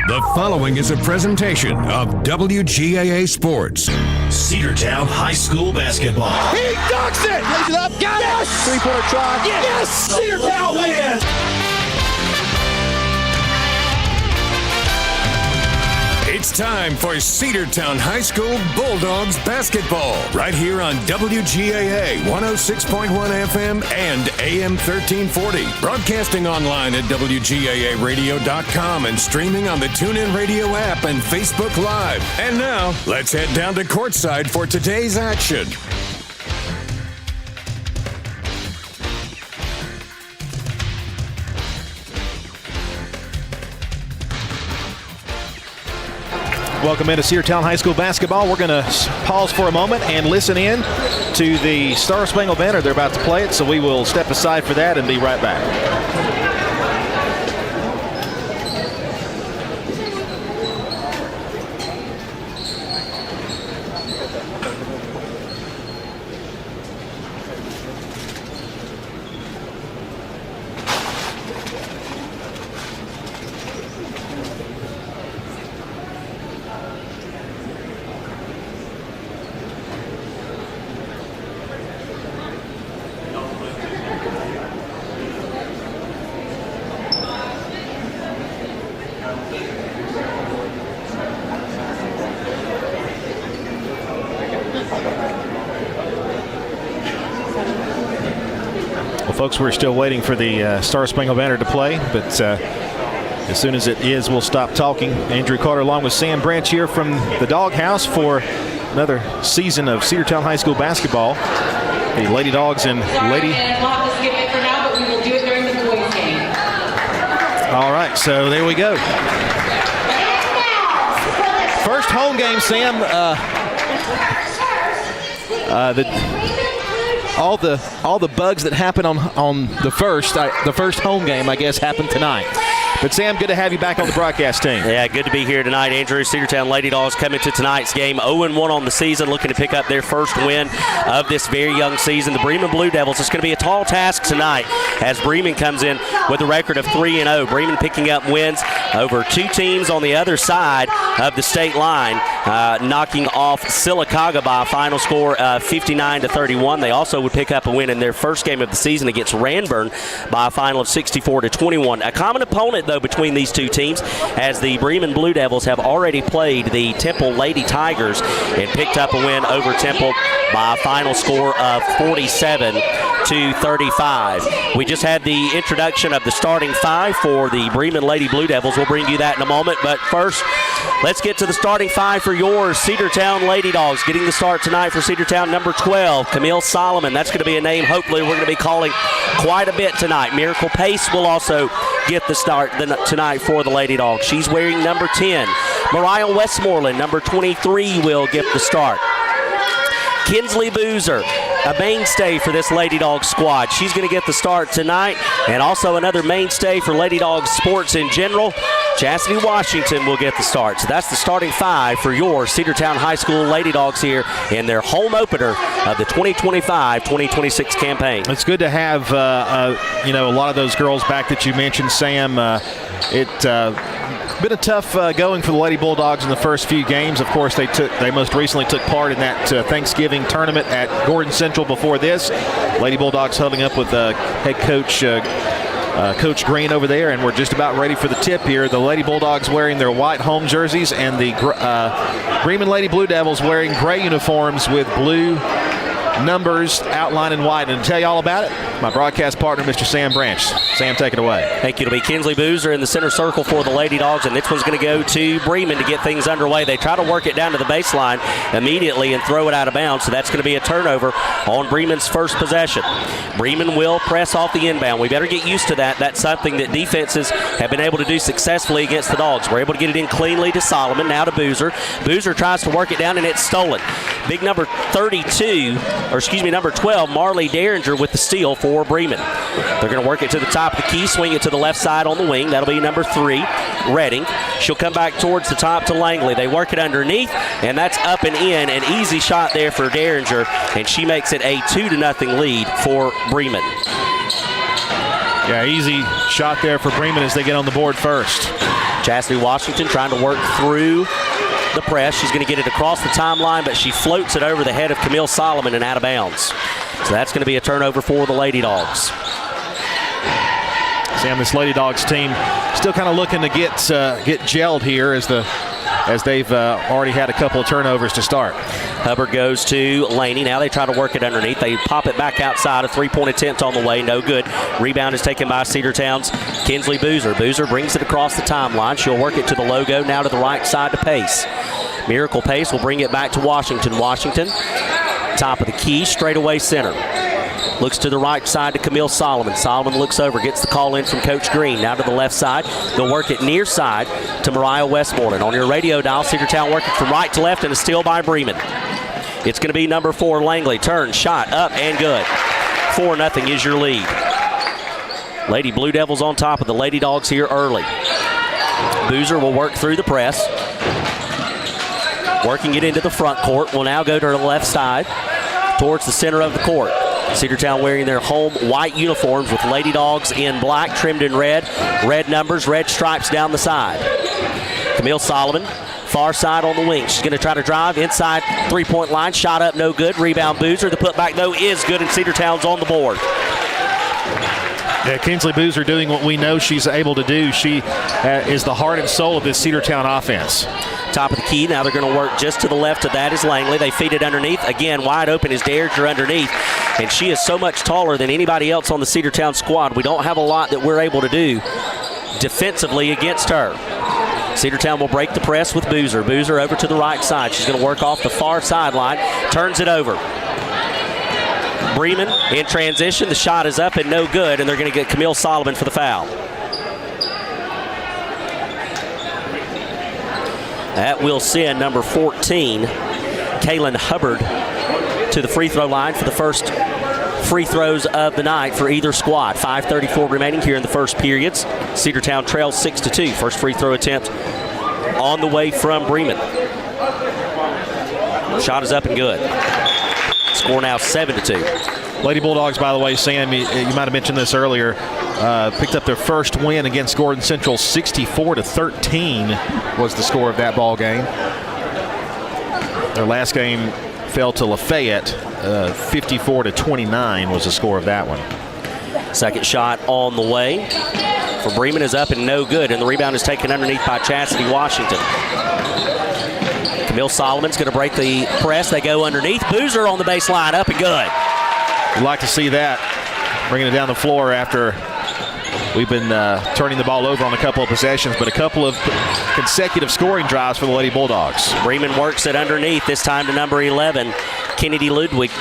The following is a presentation of WGAA Sports. Cedartown High School basketball. He ducks it! Lays it up. Got it! Three-pointer try. Yes! Cedartown wins! It's time for Cedartown High School Bulldogs basketball. Right here on WGAA 106.1 FM and AM 1340. Broadcasting online at WGAAradio.com and streaming on the TuneIn Radio app and Facebook Live. And now, let's head down to courtside for today's action. Welcome into Cedartown High School basketball. We're going to pause for a moment and listen in to the Star Spangled Banner. They're about to play it, so we will step aside for that and be right back. Folks, we're still waiting for the Star Spangled Banner to play, but as soon as it is, we'll stop talking. Andrew Carter along with Sam Branch here from the Doghouse for another season of Cedartown High School basketball. The Lady Dogs and Lady... All right, so there we go. First home game, Sam. All the bugs that happened on the first home game, I guess, happened tonight. But, Sam, good to have you back on the broadcast team. Yeah, good to be here tonight, Andrew. Cedartown Lady Dogs coming to tonight's game 0-1 on the season, looking to pick up their first win of this very young season. The Bremen Blue Devils, it's going to be a tall task tonight as Bremen comes in with a record of 3-0. Bremen picking up wins over two teams on the other side of the state line, knocking off Sylacauga by a final score of 59-31. They also would pick up a win in their first game of the season against Ranburne by a final of 64-21. A common opponent, though, between these two teams, as the Bremen Blue Devils have already played the Temple Lady Tigers and picked up a win over Temple by a final score of 47-35. We just had the introduction of the starting five for the Bremen Lady Blue Devils. We'll bring you that in a moment, but first, let's get to the starting five for your Cedartown Lady Dogs. Getting the start tonight for Cedartown, number 12, Camille Solomon. That's going to be a name hopefully we're going to be calling quite a bit tonight. Miracle Pace will also get the start tonight for the Lady Dogs. She's wearing number 10. Mariah Westmoreland, number 23, will get the start. Kinsley Boozer, a mainstay for this Lady Dogs squad. She's going to get the start tonight, and also another mainstay for Lady Dogs sports in general. Chastity Washington will get the start. So that's the starting five for your Cedartown High School Lady Dogs here in their home opener of the 2025-2026 campaign. It's good to have a lot of those girls back that you mentioned, Sam. It's been a tough going for the Lady Bulldogs in the first few games. Of course, they most recently took part in that Thanksgiving tournament at Gordon Central before this. Lady Bulldogs huddling up with head coach Coach Green over there, and we're just about ready for the tip here. The Lady Bulldogs wearing their white home jerseys, and the Bremen Lady Blue Devils wearing gray uniforms with blue numbers outlined in white. And to tell you all about it, my broadcast partner, Mr. Sam Branch. Sam, take it away. Thank you. It'll be Kinsley Boozer in the center circle for the Lady Dogs, and this one's going to go to Bremen to get things underway. They try to work it down to the baseline immediately and throw it out of bounds, so that's going to be a turnover on Bremen's first possession. Bremen will press off the inbound. We better get used to that. That's something that defenses have been able to do successfully against the Dogs. We're able to get it in cleanly to Solomon, now to Boozer. Boozer tries to work it down, and it's stolen. Big number 12, Marley Derringer with the steal for Bremen. They're going to work it to the top of the key, swing it to the left side on the wing. That'll be number 3, Redding. She'll come back towards the top to Langley. They work it underneath, and that's up and in. An easy shot there for Derringer, and she makes it a 2-0 lead for Bremen. Yeah, easy shot there for Bremen as they get on the board first. Chastity Washington trying to work through the press. She's going to get it across the timeline, but she floats it over the head of Camille Solomon and out of bounds. So that's going to be a turnover for the Lady Dogs. Sam, this Lady Dogs team still kind of looking to get gelled here as they've already had a couple of turnovers to start. Hubbard goes to Laney. Now they try to work it underneath. They pop it back outside. A three-point attempt on the way. No good. Rebound is taken by Cedartown's Kinsley Boozer. Boozer brings it across the timeline. She'll work it to the logo. Now to the right side to Pace. Miracle Pace will bring it back to Washington. Washington, top of the key, straightaway center. Looks to the right side to Camille Solomon. Solomon looks over, gets the call in from Coach Green. Now to the left side. They'll work it near side to Mariah Westmoreland. On your radio dial, Cedartown working from right to left, and a steal by Bremen. It's going to be number 4, Langley. Turn, shot, up, and good. 4-0 is your lead. Lady Blue Devils on top of the Lady Dogs here early. Boozer will work through the press. Working it into the front court. Will now go to the left side towards the center of the court. Cedartown wearing their home white uniforms with Lady Dogs in black, trimmed in red. Red numbers, red stripes down the side. Camille Solomon, far side on the wing. She's going to try to drive inside three-point line. Shot up, no good. Rebound Boozer. The putback, though, is good, and Cedartown's on the board. Yeah, Kinsley Boozer doing what we know she's able to do. She is the heart and soul of this Cedartown offense. Top of the key. Now they're going to work just to the left of that is Langley. They feed it underneath. Again, wide open is Derringer underneath. And she is so much taller than anybody else on the Cedartown squad. We don't have a lot that we're able to do defensively against her. Cedartown will break the press with Boozer. Boozer over to the right side. She's going to work off the far sideline. Turns it over. Bremen in transition. The shot is up and no good, and they're going to get Camille Solomon for the foul. That will send number 14, Kaylin Hubbard, to the free throw line for the first free throws of the night for either squad. 5:34 remaining here in the first periods. Cedartown trails 6-2. First free throw attempt on the way from Bremen. Shot is up and good. Score now 7-2. Lady Bulldogs, by the way, Sam, you might have mentioned this earlier, picked up their first win against Gordon Central. 64-13 was the score of that ball game. Their last game fell to Lafayette. 54-29 was the score of that one. Second shot on the way for Bremen is up and no good, and the rebound is taken underneath by Chastity Washington. Camille Solomon's going to break the press. They go underneath. Boozer on the baseline, up and good. We'd like to see that, bringing it down the floor after we've been turning the ball over on a couple of possessions, but a couple of consecutive scoring drives for the Lady Bulldogs. Bremen works it underneath, this time to number 11, Kennedy Ludwig.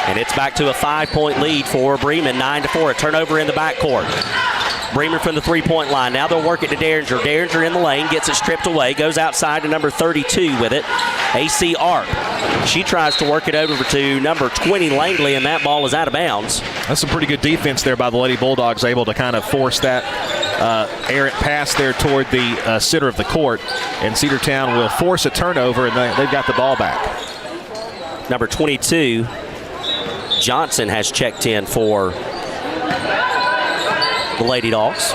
And it's back to a 5-point lead for Bremen, 9-4. A turnover in the backcourt. Bremen from the three-point line. Now they'll work it to Derringer. Derringer in the lane, gets it stripped away, goes outside to number 32 with it, AC Arp. She tries to work it over to number 20, Langley, and that ball is out of bounds. That's some pretty good defense there by the Lady Bulldogs, able to kind of force that errant pass there toward the center of the court, and Cedartown will force a turnover, and they've got the ball back. Number 22, Johnson, has checked in for the Lady Dogs.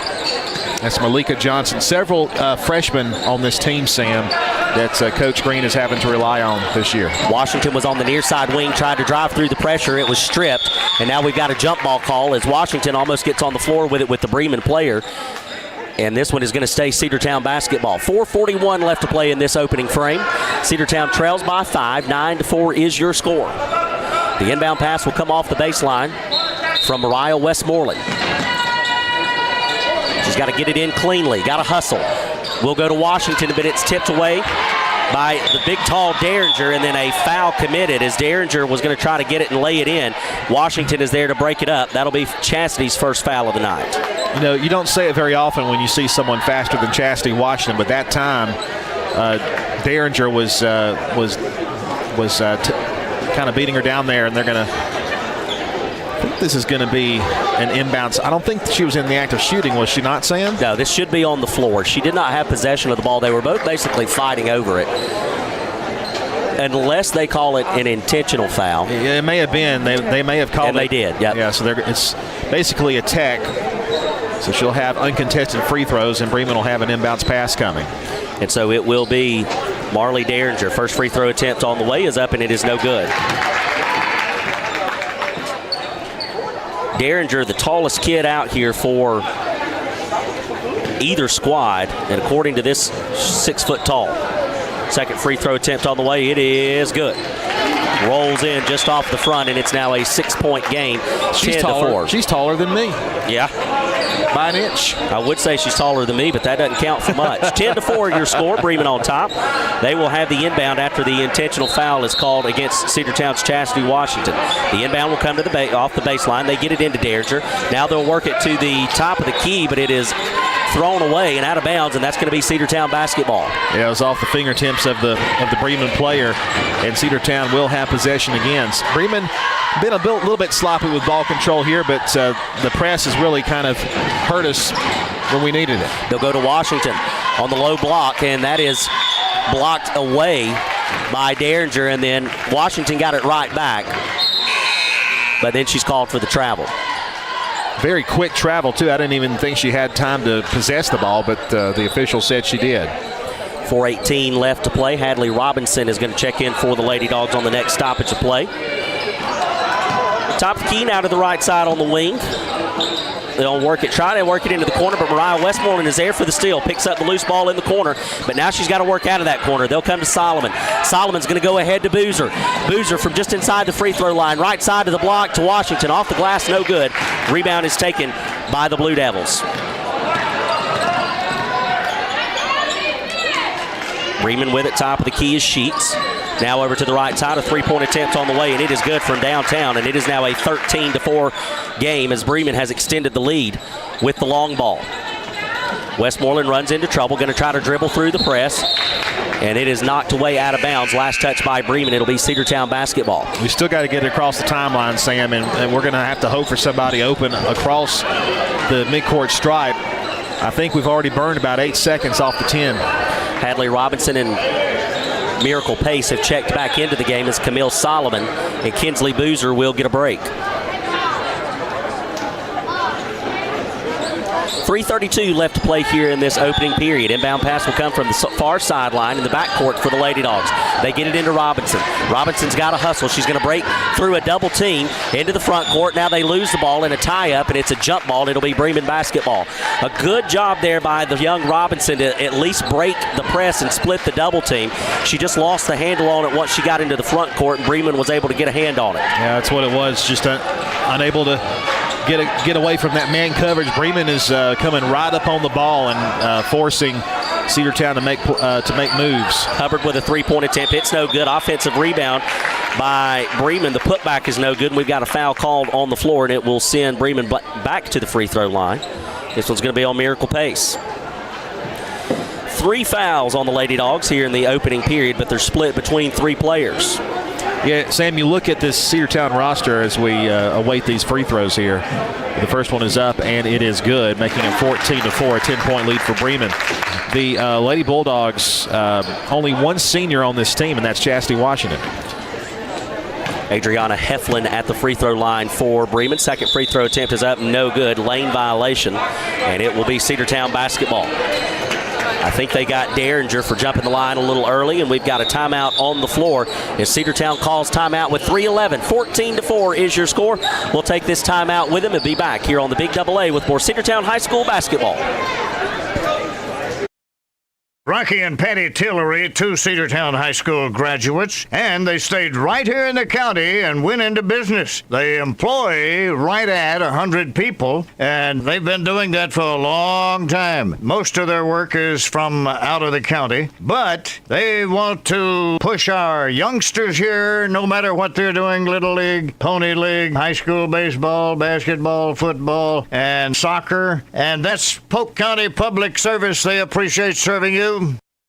That's Malika Johnson. Several freshmen on this team, Sam, that Coach Green is having to rely on this year. Washington was on the near side wing, tried to drive through the pressure. It was stripped, and now we've got a jump ball call as Washington almost gets on the floor with it with the Bremen player. And this one is going to stay Cedartown basketball. 4:41 left to play in this opening frame. Cedartown trails by 5. 9-4 is your score. The inbound pass will come off the baseline from Mariah Westmoreland. She's got to get it in cleanly, got to hustle. We'll go to Washington, but it's tipped away by the big, tall Derringer, and then a foul committed as Derringer was going to try to get it and lay it in. Washington is there to break it up. That'll be Chastity's first foul of the night. You know, you don't say it very often when you see someone faster than Chastity Washington, but that time Derringer was kind of beating her down there, and they're going to, I think this is going to be an inbounds. I don't think she was in the act of shooting, was she not, Sam? No, this should be on the floor. She did not have possession of the ball. They were both basically fighting over it. Unless they call it an intentional foul. It may have been. They may have called it. And they did, yep. Yeah, so it's basically a tech So she'll have uncontested free throws, and Bremen will have an inbounds pass coming. And so it will be Marley Derringer. First free throw attempt on the way is up, and it is no good. Derringer, the tallest kid out here for either squad, and according to this, 6 foot tall. Second free throw attempt on the way. It is good. Rolls in just off the front, and it's now a 6-point game. She's 10-4. She's taller than me. Yeah. By an inch. I would say she's taller than me, but that doesn't count for much. 10-4 your score. Bremen on top. They will have the inbound after the intentional foul is called against Cedartown's Chastity Washington. The inbound will come to the off the baseline. They get it into Derringer. Now they'll work it to the top of the key, but it is thrown away and out of bounds, and that's going to be Cedartown basketball. Yeah, it was off the fingertips of the Bremen player, and Cedartown will have possession again. Bremen been a little bit sloppy with ball control here, but the press has really kind of hurt us when we needed it. They'll go to Washington on the low block, and that is blocked away by Derringer, and then Washington got it right back, but then she's called for the travel. Very quick travel, too. I didn't even think she had time to possess the ball, but the official said she did. 4:18 left to play. Hadley Robinson is going to check in for the Lady Dogs on the next stoppage of play. Top of the key now to the right side on the wing. They'll try to work it into the corner, but Mariah Westmoreland is there for the steal. Picks up the loose ball in the corner, but now she's got to work out of that corner. They'll come to Solomon. Solomon's going to go ahead to Boozer. Boozer from just inside the free throw line, right side of the block to Washington. Off the glass, no good. Rebound is taken by the Blue Devils. Bremen with it, top of the key is Sheets. Now over to the right side, a three-point attempt on the way, and it is good from downtown, and it is now a 13-4 game as Bremen has extended the lead with the long ball. Westmoreland runs into trouble, going to try to dribble through the press, and it is knocked away out of bounds. Last touch by Bremen. It'll be Cedartown basketball. We still got to get it across the timeline, Sam, and we're going to have to hope for somebody open across the midcourt stripe. I think we've already burned about 8 seconds off the 10. Hadley Robinson and Miracle Pace have checked back into the game as Camille Solomon and Kinsley Boozer will get a break. 3:32 left to play here in this opening period. Inbound pass will come from the far sideline in the backcourt for the Lady Dogs. They get it into Robinson. Robinson's got a hustle. She's going to break through a double team into the front court. Now they lose the ball in a tie-up, and it's a jump ball. It'll be Bremen basketball. A good job there by the young Robinson to at least break the press and split the double team. She just lost the handle on it once she got into the front court, and Bremen was able to get a hand on it. Yeah, that's what it was. Just unable to get away from that man coverage. Bremen is coming right up on the ball and forcing Cedartown to make moves. Hubbard with a three-point attempt. It's no good. Offensive rebound by Bremen. The putback is no good, and we've got a foul called on the floor, and it will send Bremen back to the free throw line. This one's going to be on Miracle Pace. 3 fouls on the Lady Dogs here in the opening period, but they're split between 3 players. Yeah, Sam, you look at this Cedartown roster as we await these free throws here. The first one is up, and it is good, making it 14-4, a 10-point lead for Bremen. The Lady Bulldogs, only one senior on this team, and that's Chastity Washington. Adriana Heflin at the free throw line for Bremen. Second free throw attempt is up, no good. Lane violation, and it will be Cedartown basketball. I think they got Derringer for jumping the line a little early, and we've got a timeout on the floor as Cedartown calls timeout with 3:11. 14-4 is your score. We'll take this timeout with him and be back here on the Big Double A with more Cedartown High School basketball. Rocky and Patty Tillery, 2 Cedartown High School graduates, and they stayed right here in the county and went into business. They employ right at 100 people, and they've been doing that for a long time. Most of their work is from out of the county, but they want to push our youngsters here, no matter what they're doing, Little League, Pony League, high school baseball, basketball, football, and soccer, and that's Polk County Public Service. They appreciate serving you.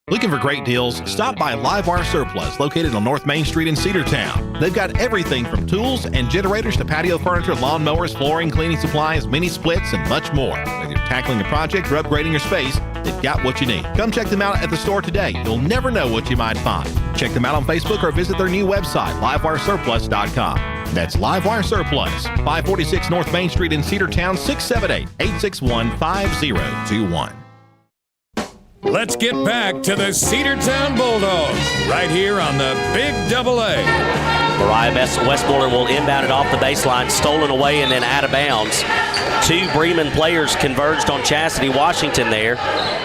Looking for great deals? Stop by Livewire Surplus, located on North Main Street in Cedartown. They've got everything from tools and generators to patio furniture, lawn mowers, flooring, cleaning supplies, mini splits, and much more. Whether you're tackling a project or upgrading your space, they've got what you need. Come check them out at the store today. You'll never know what you might find. Check them out on Facebook or visit their new website, livewiresurplus.com. That's Livewire Surplus, 546 North Main Street in Cedartown, 678-861-5021. Let's get back to the Cedartown Bulldogs right here on the Big Double A. Mariah Westmoreland will inbound it off the baseline, stolen away and then out of bounds. Two Bremen players converged on Chastity Washington there,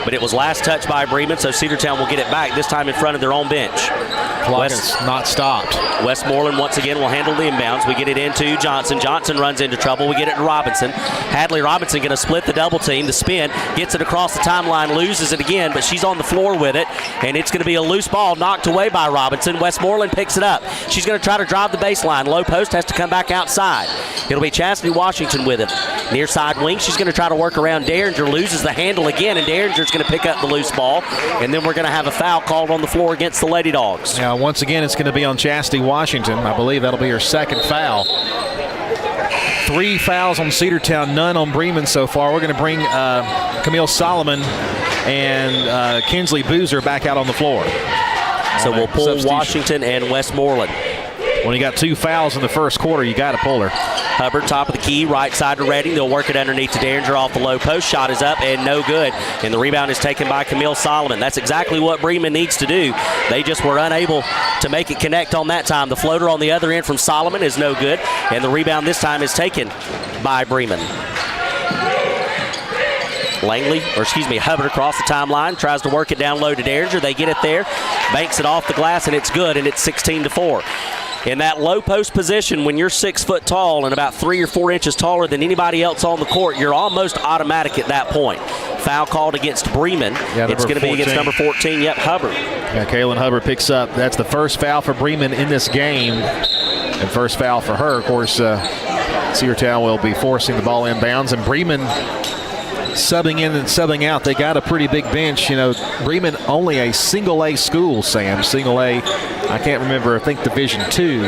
but it was last touched by Bremen, so Cedartown will get it back, this time in front of their own bench. Clock is not stopped. Westmoreland once again will handle the inbounds. We get it into Johnson. Johnson runs into trouble. We get it to Robinson. Hadley Robinson going to split the double team. The spin, gets it across the timeline, loses it again, but she's on the floor with it, and it's going to be a loose ball knocked away by Robinson. Westmoreland picks it up. She's going to try to drive the baseline. Low post, has to come back outside. It'll be Chastity Washington with it. Near side wing, she's going to try to work around Derringer, loses the handle again, and Derringer's going to pick up the loose ball, and then we're going to have a foul called on the floor against the Lady Dogs. Now, once again, it's going to be on Chastity Washington. I believe that'll be her second foul. 3 fouls on Cedartown, none on Bremen so far. We're going to bring Camille Solomon and Kinsley Boozer back out on the floor. So we'll pull Washington and Westmoreland. When you got 2 fouls in the first quarter, you got to pull her. Hubbard, top of the key, right side to Redding. They'll work it underneath to Derringer off the low post. Shot is up and no good. And the rebound is taken by Camille Solomon. That's exactly what Bremen needs to do. They just were unable to make it connect on that time. The floater on the other end from Solomon is no good. And the rebound this time is taken by Bremen. Hubbard across the timeline, tries to work it down low to Derringer. They get it there, banks it off the glass, and it's good, and it's 16-4. In that low post position, when you're 6 foot tall and about 3 or 4 inches taller than anybody else on the court, you're almost automatic at that point. Foul called against Bremen. Yeah, it's going to be against number 14, Hubbard. Yeah, Kaylin Hubbard picks up. That's the first foul for Bremen in this game. And first foul for her. Of course, Cedartown will be forcing the ball inbounds, and Bremen subbing in and subbing out. They got a pretty big bench. You know, Bremen only a single A school, Sam. Single A, I can't remember, I think Division II.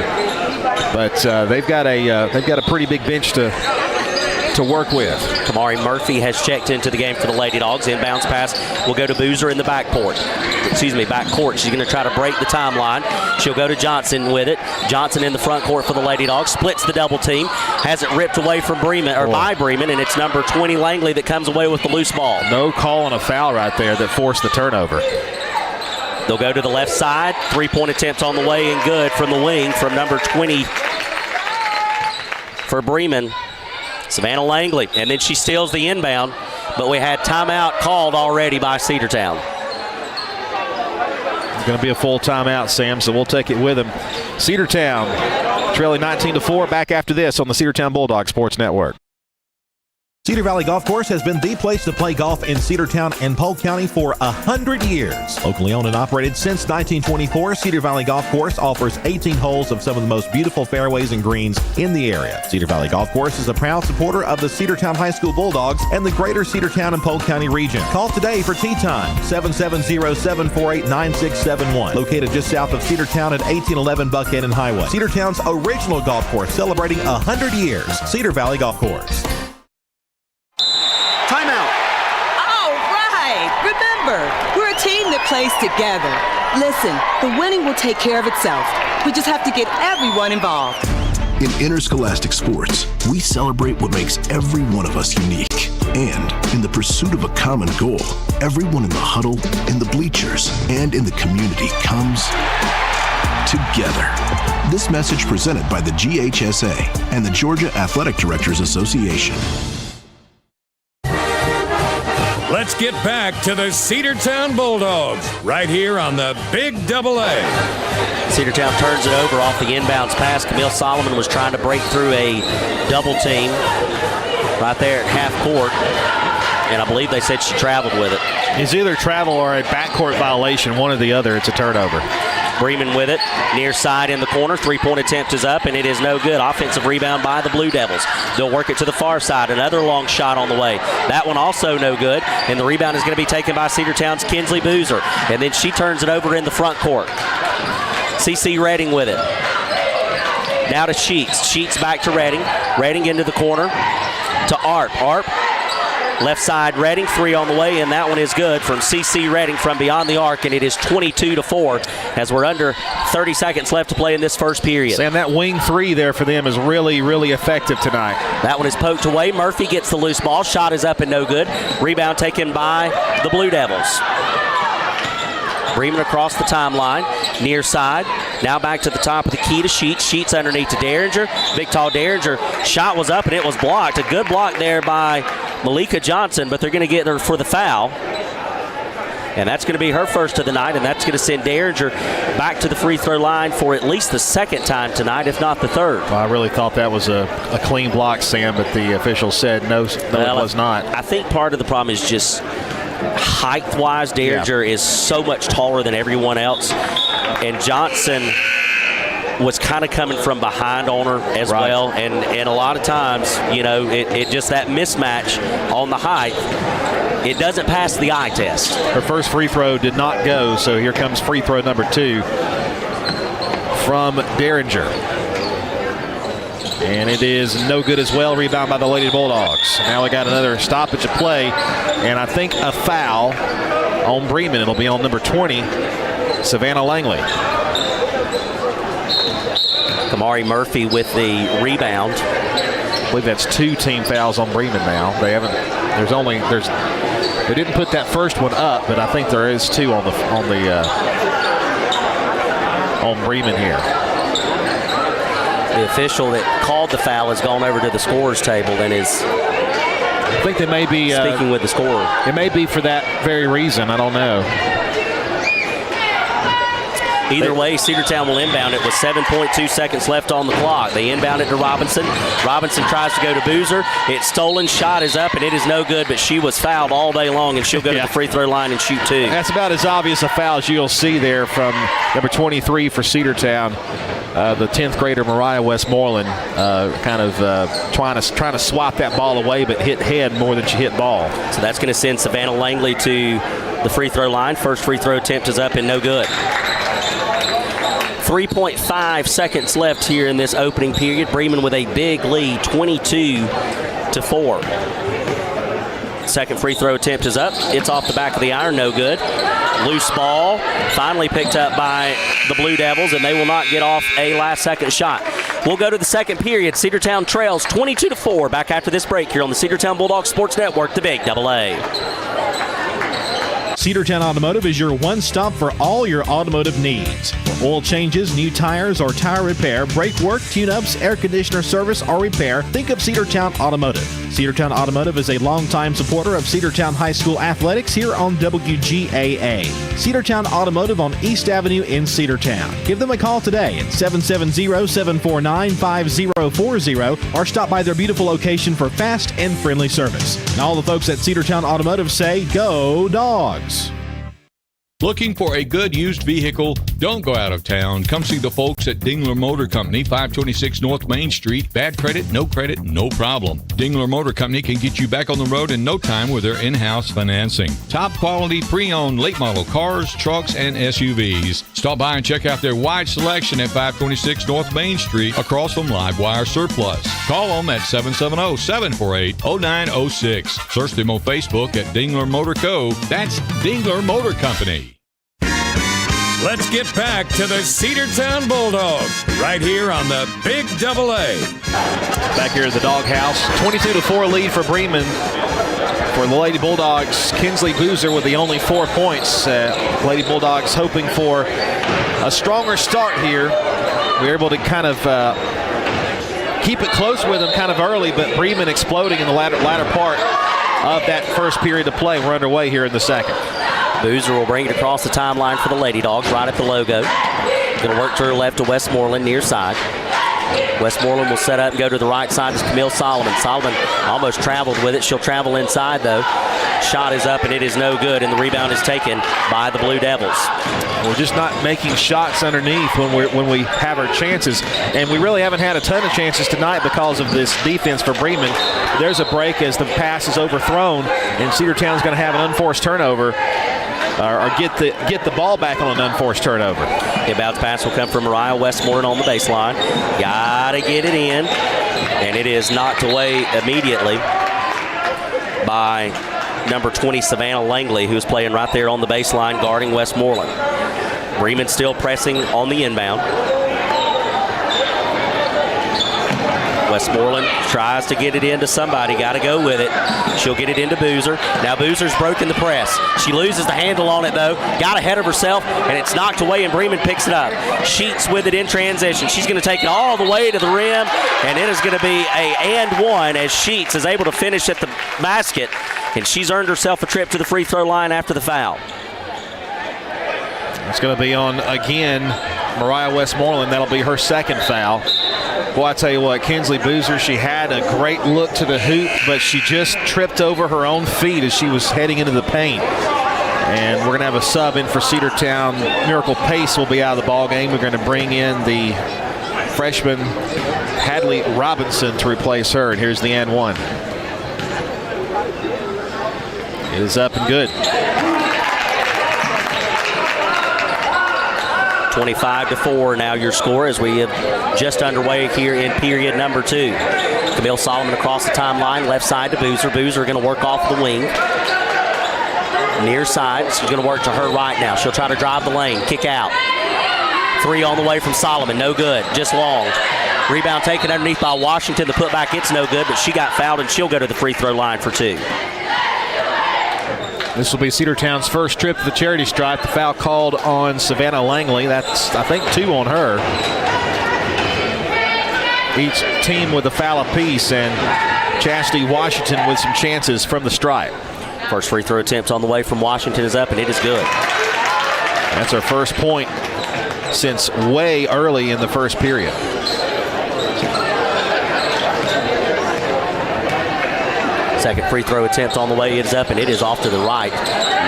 But they've got a pretty big bench to work with. Kamari Murphy has checked into the game for the Lady Dogs. Inbounds pass will go to Boozer in the backcourt. She's going to try to break the timeline. She'll go to Johnson with it. Johnson in the front court for the Lady Dogs. Splits the double team. Has it ripped away from Bremen, or by Bremen, and it's number 20 Langley that comes away with the loose ball. No call on a foul right there that forced the turnover. They'll go to the left side. 3-point attempt on the way and good from the wing from number 20 for Bremen, Savannah Langley. And then she steals the inbound, but we had timeout called already by Cedartown. It's going to be a full timeout, Sam, so we'll take it with him. Cedartown trailing 19-4. Back after this on the Cedartown Bulldog Sports Network. Cedar Valley Golf Course has been the place to play golf in Cedartown and Polk County for 100 years. Locally owned and operated since 1924, Cedar Valley Golf Course offers 18 holes of some of the most beautiful fairways and greens in the area. Cedar Valley Golf Course is a proud supporter of the Cedartown High School Bulldogs and the greater Cedartown and Polk County region. Call today for tee time, 770-748-9671. Located just south of Cedartown at 1811 Buckhannon Highway. Cedartown's original golf course celebrating 100 years. Cedar Valley Golf Course. Timeout. All right. Remember, we're a team that plays together. Listen, the winning will take care of itself. We just have to get everyone involved. In interscholastic sports, we celebrate what makes every one of us unique. And in the pursuit of a common goal, everyone in the huddle, in the bleachers, and in the community comes together. This message presented by the GHSA and the Georgia Athletic Directors Association. Let's get back to the Cedartown Bulldogs right here on the Big Double A. Cedartown turns it over off the inbounds pass. Camille Solomon was trying to break through a double team right there at half court, and I believe they said she traveled with it. It's either travel or a backcourt violation, one or the other. It's a turnover. Bremen with it, near side in the corner. 3-point attempt is up, and it is no good. Offensive rebound by the Blue Devils. They'll work it to the far side. Another long shot on the way. That one also no good, and the rebound is going to be taken by Cedartown's Kinsley Boozer. And then she turns it over in the front court. CC Redding with it. Now to Sheets. Sheets back to Redding. Redding into the corner to Arp. Arp Left side, Redding, 3 on the way, and that one is good from CC Redding from beyond the arc, and it is 22-4 as we're under 30 seconds left to play in this first period. Sam, that wing 3 there for them is really, really effective tonight. That one is poked away. Murphy gets the loose ball. Shot is up and no good. Rebound taken by the Blue Devils. Bremen across the timeline, near side. Now back to the top of the key to Sheets. Sheets underneath to Derringer. Big, tall Derringer. Shot was up and it was blocked. A good block there by Malika Johnson, but they're going to get her for the foul. And that's going to be her first of the night, and that's going to send Derringer back to the free throw line for at least the second time tonight, if not the third. Well, I really thought that was a clean block, Sam, but the official said no, it was not. I think part of the problem is just height-wise. Derringer is so much taller than everyone else, and Johnson was kind of coming from behind on her as well, and a lot of times, you know, it just that mismatch on the height, it doesn't pass the eye test. Her first free throw did not go, so here comes free throw number 2 from Derringer. And it is no good as well. Rebound by the Lady Bulldogs. Now we got another stoppage of play, and I think a foul on Bremen. It'll be on number 20, Savannah Langley. Kamari Murphy with the rebound. I believe that's 2 team fouls on Bremen now. They haven't. They didn't put that first one up, but I think there is 2 on Bremen here. The official that called the foul has gone over to the scorer's table and is, I think they may be speaking with the scorer. It may be for that very reason. I don't know. Either way, Cedartown will inbound it with 7.2 seconds left on the clock. They inbound it to Robinson. Robinson tries to go to Boozer. It's stolen. Shot is up, and it is no good, but she was fouled all day long, and she'll go to the free throw line and shoot 2. That's about as obvious a foul as you'll see there from number 23 for Cedartown. The 10th grader Mariah Westmoreland trying to swat that ball away, but hit head more than she hit ball. So that's going to send Savannah Langley to the free throw line. First free throw attempt is up and no good. 3.5 seconds left here in this opening period. Bremen with a big lead, 22-4. Second free throw attempt is up. It's off the back of the iron, no good. Loose ball, finally picked up by the Blue Devils, and they will not get off a last-second shot. We'll go to the second period. Cedartown trails 22-4. Back after this break here on the Cedartown Bulldogs Sports Network, the Big AA. Cedartown Automotive is your one-stop for all your automotive needs. Oil changes, new tires or tire repair, brake work, tune-ups, air conditioner service or repair, think of Cedartown Automotive. Cedartown Automotive is a longtime supporter of Cedartown High School athletics here on WGAA. Cedartown Automotive on East Avenue in Cedartown. Give them a call today at 770-749-5040 or stop by their beautiful location for fast and friendly service. And all the folks at Cedartown Automotive say, go Dogs! Looking for a good used vehicle? Don't go out of town. Come see the folks at Dingler Motor Company, 526 North Main Street. Bad credit, no problem. Dingler Motor Company can get you back on the road in no time with their in-house financing. Top quality pre-owned late model cars, trucks, and SUVs. Stop by and check out their wide selection at 526 North Main Street across from Livewire Surplus. Call them at 770-748-0906. Search them on Facebook at Dingler Motor Co. That's Dingler Motor Company. Let's get back to the Cedartown Bulldogs right here on the Big AA. Back here at the Doghouse, 22-4 lead for Bremen. For the Lady Bulldogs, Kinsley Boozer with the only 4 points. Lady Bulldogs hoping for a stronger start here. We were able to kind of keep it close with them kind of early, but Bremen exploding in the latter part of that first period of play. We're underway here in the second. Boozer will bring it across the timeline for the Lady Dogs, right at the logo. Going to work to her left to Westmoreland, near side. Westmoreland will set up and go to the right side to Camille Solomon. Solomon almost traveled with it. She'll travel inside, though. Shot is up, and it is no good, and the rebound is taken by the Blue Devils. We're just not making shots underneath when we have our chances, and we really haven't had a ton of chances tonight because of this defense for Bremen. There's a break as the pass is overthrown, and Cedartown's going to have an unforced turnover. Or get the ball back on an unforced turnover. The bounce pass will come from Mariah Westmoreland on the baseline. Got to get it in, and it is knocked away immediately by number 20, Savannah Langley, who's playing right there on the baseline guarding Westmoreland. Bremen still pressing on the inbound. Westmoreland tries to get it into somebody. Got to go with it. She'll get it into Boozer. Now Boozer's broken the press. She loses the handle on it, though. Got ahead of herself, and it's knocked away, and Bremen picks it up. Sheets with it in transition. She's going to take it all the way to the rim, and it is going to be a and one as Sheets is able to finish at the basket, and she's earned herself a trip to the free throw line after the foul. It's going to be on, again, Mariah Westmoreland. That'll be her second foul. Boy, I tell you what, Kinsley Boozer, she had a great look to the hoop, but she just tripped over her own feet as she was heading into the paint. And we're going to have a sub in for Cedartown. Miracle Pace will be out of the ball game. We're going to bring in the freshman Hadley Robinson to replace her. And here's the and one. It is up and good. 25-4 now your score as we have just underway here in period number 2. Camille Solomon across the timeline, left side to Boozer. Boozer going to work off the wing. Near side, she's going to work to her right now. She'll try to drive the lane, kick out. 3 on the way from Solomon, no good, just long. Rebound taken underneath by Washington. The putback, it's no good, but she got fouled and she'll go to the free throw line for 2. This will be Cedartown's first trip to the charity stripe. The foul called on Savannah Langley. That's, I think, 2 on her. Each team with a foul apiece, and Chastity Washington with some chances from the stripe. First free throw attempt on the way from Washington is up, and it is good. That's her first point since way early in the first period. Second free throw attempt on the way is up, and it is off to the right.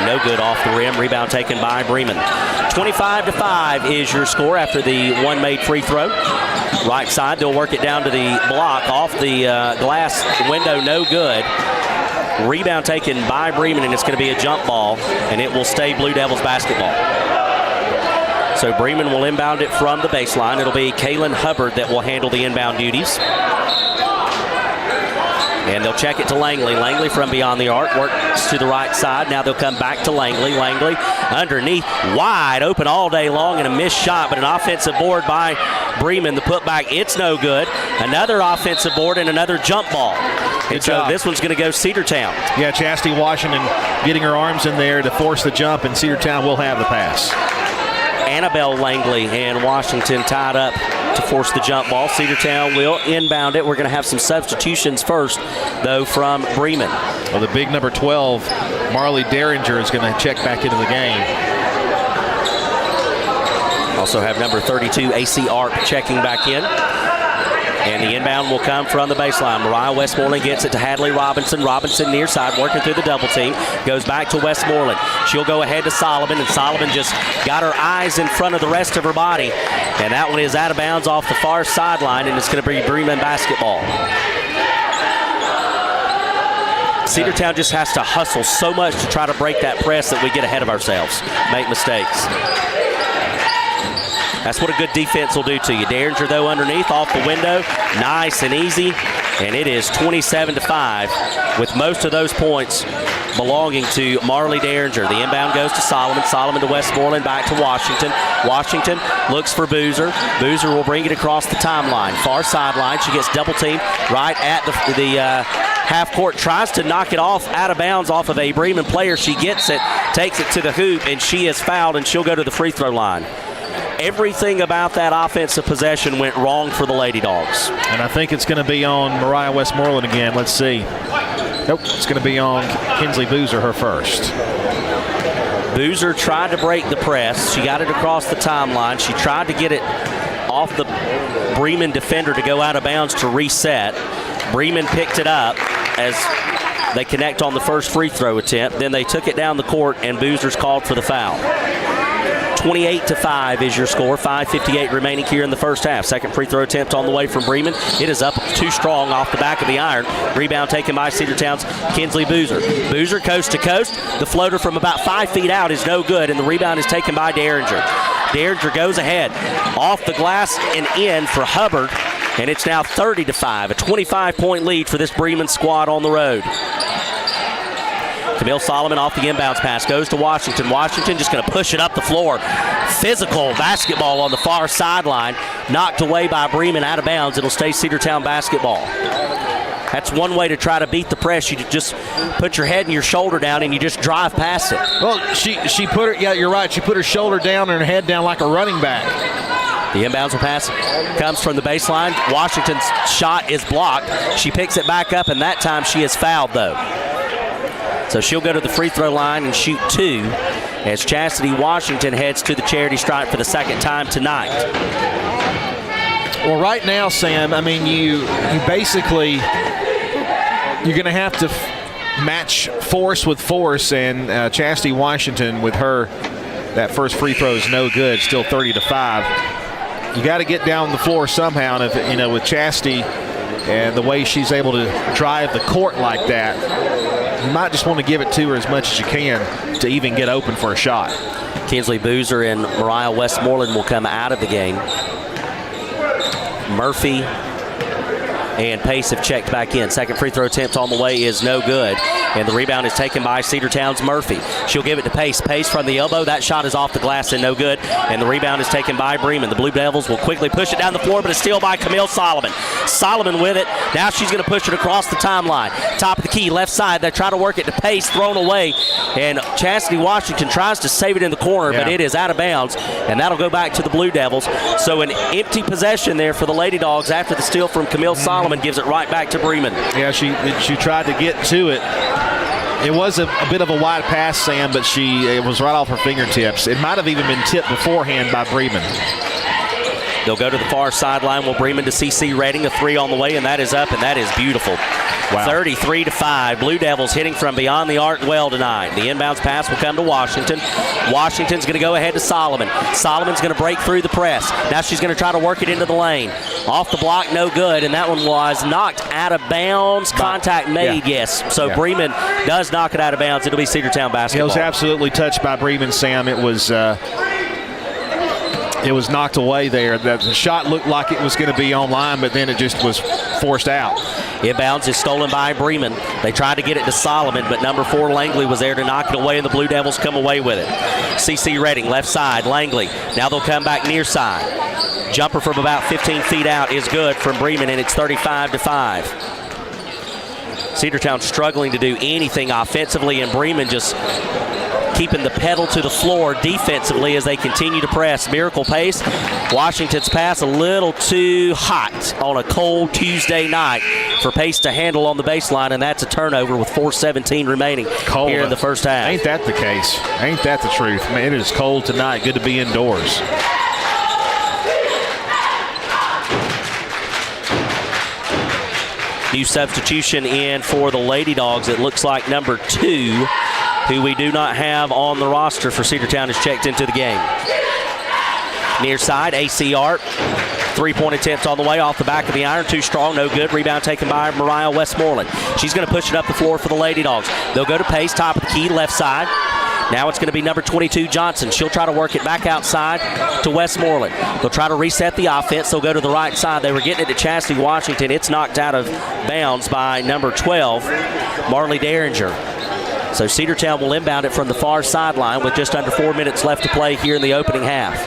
No good off the rim. Rebound taken by Bremen. 25-5 is your score after the one made free throw. Right side, they'll work it down to the block. Off the glass window, no good. Rebound taken by Bremen, and it's going to be a jump ball, and it will stay Blue Devils basketball. So Bremen will inbound it from the baseline. It'll be Kaylin Hubbard that will handle the inbound duties. And they'll check it to Langley. Langley from beyond the arc works to the right side. Now they'll come back to Langley. Langley underneath, wide open all day long, and a missed shot, but an offensive board by Bremen. The putback, it's no good. Another offensive board and another jump ball. And so this one's going to go Cedartown. Yeah, Chastity Washington getting her arms in there to force the jump, and Cedartown will have the pass. Annabelle Langley and Washington tied up to force the jump ball. Cedartown will inbound it. We're going to have some substitutions first, though, from Bremen. Well, the big number 12, Marley Derringer, is going to check back into the game. Also have number 32, AC Arp, checking back in. And the inbound will come from the baseline. Mariah Westmoreland gets it to Hadley Robinson. Robinson near side, working through the double team. Goes back to Westmoreland. She'll go ahead to Solomon, and Solomon just got her eyes in front of the rest of her body. And that one is out of bounds off the far sideline, and it's going to be Bremen basketball. Cedartown just has to hustle so much to try to break that press that we get ahead of ourselves, make mistakes. That's what a good defense will do to you. Derringer, though, underneath, off the window. Nice and easy. And it is 27-5 with most of those points belonging to Marley Derringer. The inbound goes to Solomon. Solomon to Westmoreland, back to Washington. Washington looks for Boozer. Boozer will bring it across the timeline. Far sideline. She gets double teamed right at the half court. Tries to knock it off out of bounds off of a Bremen player. She gets it, takes it to the hoop, and she is fouled, and she'll go to the free throw line. Everything about that offensive possession went wrong for the Lady Dogs. And I think it's going to be on Mariah Westmoreland again. Let's see. Nope, it's going to be on Kinsley Boozer, her first. Boozer tried to break the press. She got it across the timeline. She tried to get it off the Bremen defender to go out of bounds to reset. Bremen picked it up as they connect on the first free throw attempt. Then they took it down the court, and Boozer's called for the foul. 28-5 is your score. 5:58 remaining here in the first half. Second free throw attempt on the way from Bremen. It is up too strong off the back of the iron. Rebound taken by Cedartown's Kinsley Boozer. Boozer coast to coast. The floater from about 5 feet out is no good, and the rebound is taken by Derringer. Derringer goes ahead. Off the glass and in for Hubbard, and it's now 30-5. A 25-point lead for this Bremen squad on the road. Camille Solomon off the inbounds pass, goes to Washington. Washington just going to push it up the floor. Physical basketball on the far sideline, knocked away by Bremen, out of bounds. It'll stay Cedartown basketball. That's one way to try to beat the press. You just put your head and your shoulder down and you just drive past it. Well, she put her, yeah, you're right. She put her shoulder down and her head down like a running back. The inbounds pass comes from the baseline. Washington's shot is blocked. She picks it back up, and that time she is fouled, though. So she'll go to the free throw line and shoot 2 as Chastity Washington heads to the charity stripe for the second time tonight. Well, right now, Sam, I mean, you basically, you're going to have to match force with force, and Chastity Washington with her, that first free throw is no good, still 30-5. You got to get down the floor somehow, and if, you know, with Chastity and the way she's able to drive the court like that, you might just want to give it to her as much as you can to even get open for a shot. Kinsley Boozer and Mariah Westmoreland will come out of the game. Murphy and Pace have checked back in. Second free throw attempt on the way is no good. And the rebound is taken by Cedartown's Murphy. She'll give it to Pace. Pace from the elbow. That shot is off the glass and no good. And the rebound is taken by Bremen. The Blue Devils will quickly push it down the floor, but it's steal by Camille Solomon. Solomon with it. Now she's going to push it across the timeline. Top of the key, left side. They try to work it to Pace, thrown away. And Chastity Washington tries to save it in the corner, but it is out of bounds. And that'll go back to the Blue Devils. So an empty possession there for the Lady Dogs after the steal from Camille Solomon gives it right back to Bremen. Yeah, she tried to get to it. It was a bit of a wide pass, Sam, but it was right off her fingertips. It might have even been tipped beforehand by Bremen. They'll go to the far sideline. Will Bremen to CC Redding. A 3 on the way, and that is up, and that is beautiful. Wow. 33-5. Blue Devils hitting from beyond the arc well tonight. The inbounds pass will come to Washington. Washington's going to go ahead to Solomon. Solomon's going to break through the press. Now she's going to try to work it into the lane. Off the block, no good, and that one was knocked out of bounds. Contact made, yes. So Bremen does knock it out of bounds. It'll be Cedartown basketball. It was absolutely touched by Bremen, Sam. It was knocked away there. The shot looked like it was going to be online, but then it just was forced out. Inbounds is stolen by Bremen. They tried to get it to Solomon, but number 4, Langley, was there to knock it away, and the Blue Devils come away with it. CC Redding, left side, Langley. Now they'll come back near side. Jumper from about 15 feet out is good from Bremen, and it's 35-5. Cedartown struggling to do anything offensively, and Bremen just keeping the pedal to the floor defensively as they continue to press. Miracle Pace. Washington's pass a little too hot on a cold Tuesday night for Pace to handle on the baseline, and that's a turnover with 4:17 remaining here in the first half. Ain't that the case? Ain't that the truth? Man, it is cold tonight. Good to be indoors. New substitution in for the Lady Dogs. It looks like number 2, who we do not have on the roster for Cedartown, is checked into the game. Near side, AC Art. 3-point attempt on the way off the back of the iron. Too strong, no good. Rebound taken by Mariah Westmoreland. She's going to push it up the floor for the Lady Dogs. They'll go to Pace, top of the key, left side. Now it's going to be number 22, Johnson. She'll try to work it back outside to Westmoreland. They'll try to reset the offense. They'll go to the right side. They were getting it to Chastity Washington. It's knocked out of bounds by number 12, Marley Derringer. So Cedartown will inbound it from the far sideline with just under 4 minutes left to play here in the opening half.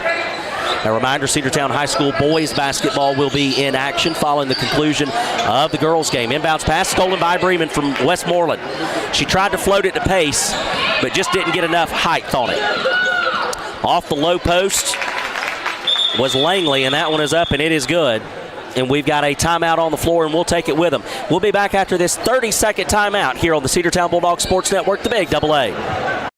A reminder, Cedartown High School boys basketball will be in action following the conclusion of the girls' game. Inbounds pass stolen by Bremen from Westmoreland. She tried to float it to Pace, but just didn't get enough height on it. Off the low post was Langley, and that one is up, and it is good. And we've got a timeout on the floor, and we'll take it with them. We'll be back after this 30-second timeout here on the Cedartown Bulldogs Sports Network, the Big AA.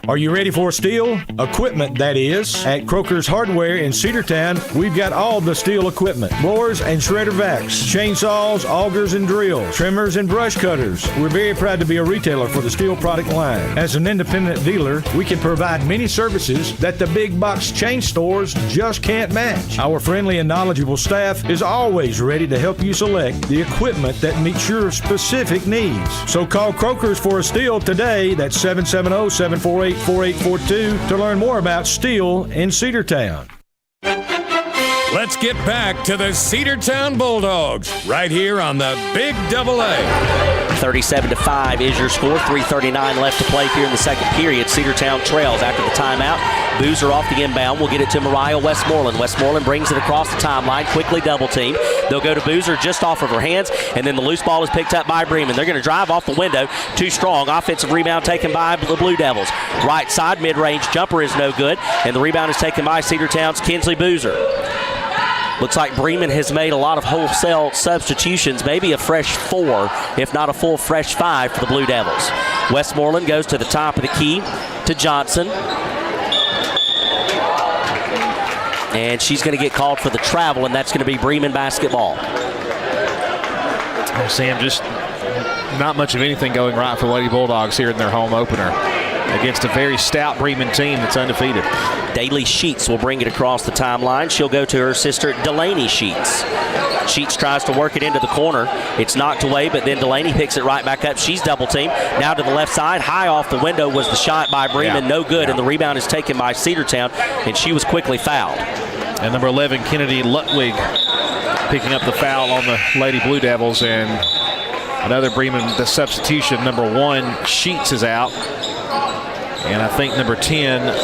Are you ready for steel? Equipment, that is. At Croker's Hardware in Cedartown, we've got all the steel equipment. Blowers and shredder vacs, chainsaws, augers and drills, trimmers and brush cutters. We're very proud to be a retailer for the steel product line. As an independent dealer, we can provide many services that the big box chain stores just can't match. Our friendly and knowledgeable staff is always ready to help you select the equipment that meets your specific needs. So call Croker's for a steel today. That's 770-748-4842 to learn more about steel in Cedartown. Let's get back to the Cedartown Bulldogs right here on the Big AA. 37-5 is your score. 3:39 left to play here in the second period. Cedartown trails after the timeout. Boozer off the inbound. We'll get it to Mariah Westmoreland. Westmoreland brings it across the timeline. Quickly double team. They'll go to Boozer just off of her hands, and then the loose ball is picked up by Bremen. They're going to drive off the window. Too strong. Offensive rebound taken by the Blue Devils. Right side mid-range jumper is no good, and the rebound is taken by Cedartown's Kinsley Boozer. Looks like Bremen has made a lot of wholesale substitutions, maybe a fresh 4, if not a full fresh 5 for the Blue Devils. Westmoreland goes to the top of the key to Johnson. And she's going to get called for the travel, and that's going to be Bremen basketball. Sam, just not much of anything going right for Lady Bulldogs here in their home opener against a very stout Bremen team that's undefeated. Daly Sheets will bring it across the timeline. She'll go to her sister, Delaney Sheets. Sheets tries to work it into the corner. It's knocked away, but then Delaney picks it right back up. She's double teamed. Now to the left side. High off the window was the shot by Bremen. No good, and the rebound is taken by Cedartown, and she was quickly fouled. And number 11, Kennedy Lutwig, picking up the foul on the Lady Blue Devils, and another Bremen the substitution. Number 1, Sheets is out. And I think number 10,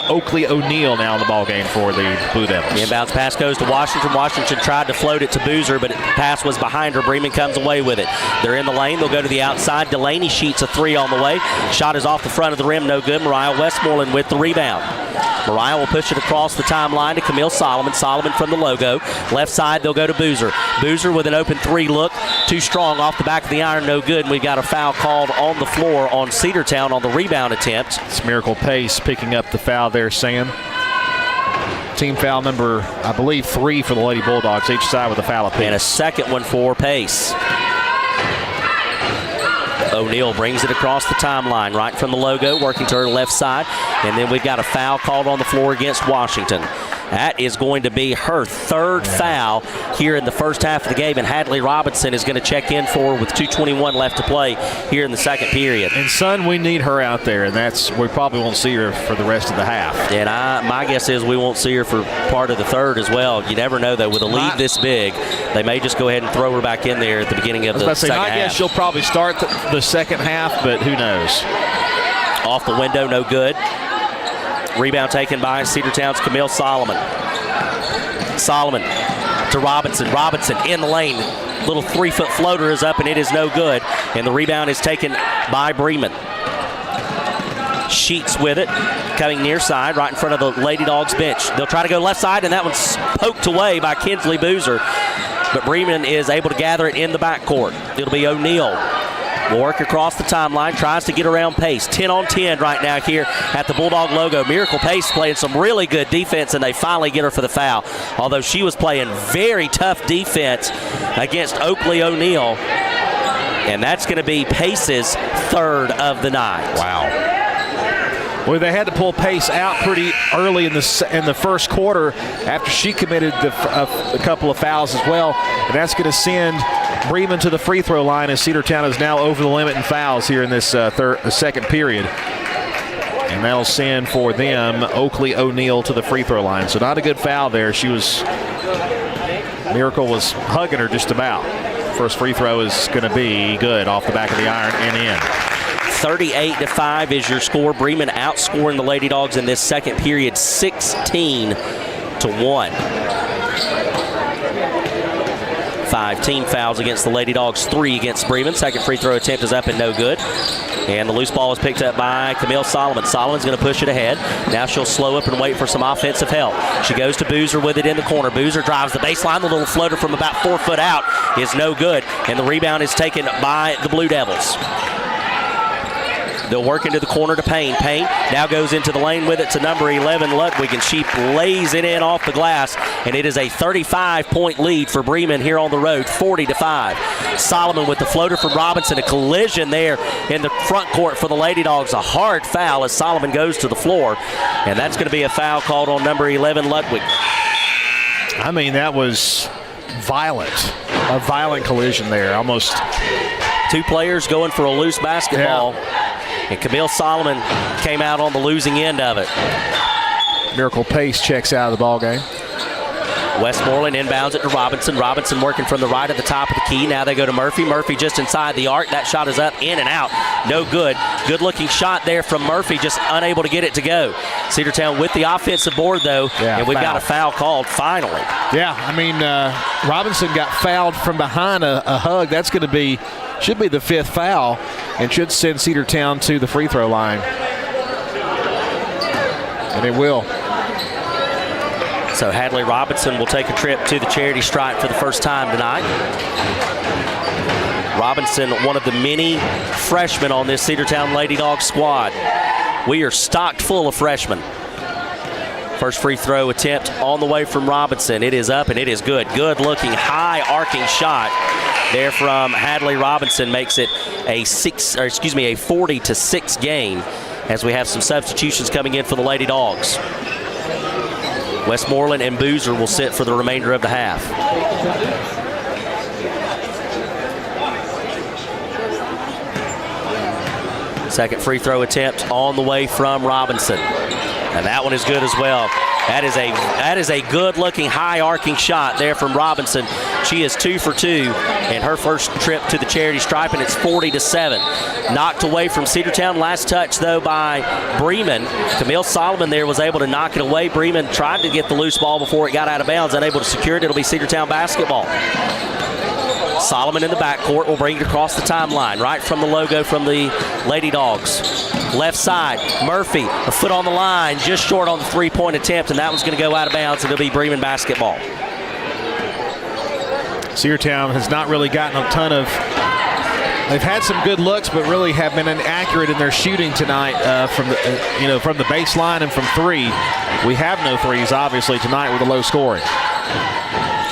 Oakley O'Neill now in the ball game for the Blue Devils. The inbounds pass goes to Washington. Washington tried to float it to Boozer, but the pass was behind her. Bremen comes away with it. They're in the lane. They'll go to the outside. Delaney Sheets a 3 on the way. Shot is off the front of the rim. No good. Mariah Westmoreland with the rebound. Mariah will push it across the timeline to Camille Solomon. Solomon from the logo. Left side, they'll go to Boozer. Boozer with an open 3 look. Too strong off the back of the iron. No good. And we've got a foul called on the floor on Cedartown on the rebound attempt. It's Miracle Pace picking up the foul there, Sam. Team foul number, I believe, 3 for the Lady Bulldogs, each side with a foul apiece. And a second one for Pace. O'Neal brings it across the timeline, right from the logo, working to her left side. And then we've got a foul called on the floor against Washington. That is going to be her 3rd foul here in the first half of the game, and Hadley Robinson is going to check in for with 2:21 left to play here in the second period. And, son, we need her out there, and we probably won't see her for the rest of the half. And my guess is we won't see her for part of the third as well. You never know, though. With a lead this big, they may just go ahead and throw her back in there at the beginning of the second half. I guess she'll probably start the second half, but who knows? Off the window, no good. Rebound taken by Cedartown's Camille Solomon. Solomon to Robinson. Robinson in the lane. Little 3-foot floater is up, and it is no good. And the rebound is taken by Bremen. Sheets with it, coming near side, right in front of the Lady Dogs bench. They'll try to go left side, and that one's poked away by Kinsley Boozer. But Bremen is able to gather it in the backcourt. It'll be O'Neal. Will work across the timeline, tries to get around Pace. 10 on 10 right now here at the Bulldog logo. Miracle Pace playing some really good defense, and they finally get her for the foul. Although she was playing very tough defense against Oakley O'Neal. And that's going to be Pace's 3rd of the night. Wow. Well, they had to pull Pace out pretty early in the first quarter after she committed a couple of fouls as well. And that's going to send Bremen to the free throw line, as Cedartown is now over the limit in fouls here in this second period. And that'll send for them Oakley O'Neal to the free throw line. So not a good foul there. Miracle was hugging her just about. First free throw is going to be good off the back of the iron and in. 38-5 is your score. Bremen outscoring the Lady Dogs in this second period 16-1. 5 team fouls against the Lady Dogs, 3 against Bremen. Second free throw attempt is up and no good. And the loose ball is picked up by Camille Solomon. Solomon's going to push it ahead. Now she'll slow up and wait for some offensive help. She goes to Boozer with it in the corner. Boozer drives the baseline. The little floater from about 4 foot out is no good. And the rebound is taken by the Blue Devils. They'll work into the corner to Payne. Payne now goes into the lane with it to number 11, Ludwig, and she lays it in off the glass, and it is a 35-point lead for Bremen here on the road, 40-5. Solomon with the floater from Robinson, a collision there in the front court for the Lady Dogs, a hard foul as Solomon goes to the floor, and that's going to be a foul called on number 11, Ludwig. I mean, that was violent, a violent collision there, almost. 2 players going for a loose basketball. Yeah. And Camille Solomon came out on the losing end of it. Miracle Pace checks out of the ball game. Westmoreland inbounds it to Robinson. Robinson working from the right at the top of the key. Now they go to Murphy. Murphy just inside the arc. That shot is up, in and out. No good. Good looking shot there from Murphy, just unable to get it to go. Cedartown with the offensive board, though, and we've got a foul called finally. Yeah, I mean, Robinson got fouled from behind a hug. That's going to should be the 5th foul and should send Cedartown to the free throw line. And it will. So Hadley Robinson will take a trip to the charity stripe for the first time tonight. Robinson, one of the many freshmen on this Cedartown Lady Dogs squad. We are stocked full of freshmen. First free throw attempt on the way from Robinson. It is up and it is good. Good looking high arcing shot there from Hadley Robinson, makes it a 40-6 game as we have some substitutions coming in for the Lady Dogs. Westmoreland and Boozer will sit for the remainder of the half. Second free throw attempt on the way from Robinson. And that one is good as well. That is a good-looking, high-arcing shot there from Robinson. She is 2 for 2 in her first trip to the charity stripe, and it's 40-7. Knocked away from Cedartown. Last touch, though, by Bremen. Camille Solomon there was able to knock it away. Bremen tried to get the loose ball before it got out of bounds, unable to secure it. It'll be Cedartown basketball. Solomon in the backcourt will bring it across the timeline, right from the logo from the Lady Dogs. Left side, Murphy, a foot on the line, just short on the three-point attempt, and that one's going to go out of bounds, and it'll be Bremen basketball. Cedartown has not really gotten a ton of. They've had some good looks, but really have been inaccurate in their shooting tonight from the baseline and from three. We have no threes, obviously, tonight with a low scoring.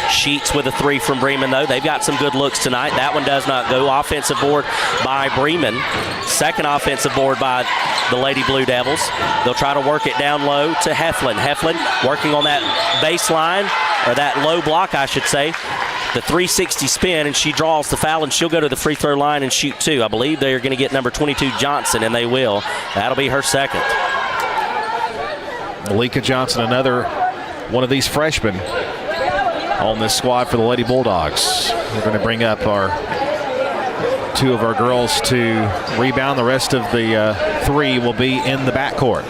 Sheets with a 3 from Bremen, though. They've got some good looks tonight. That one does not go. Offensive board by Bremen. Second offensive board by the Lady Blue Devils. They'll try to work it down low to Heflin. Heflin working on that baseline, or that low block, I should say. The 360 spin, and she draws the foul, and she'll go to the free throw line and shoot 2. I believe they're going to get number 22, Johnson, and they will. That'll be her second. Malika Johnson, another one of these freshmen on this squad for the Lady Bulldogs. We're going to bring up two of our girls to rebound. The rest of the 3 will be in the backcourt.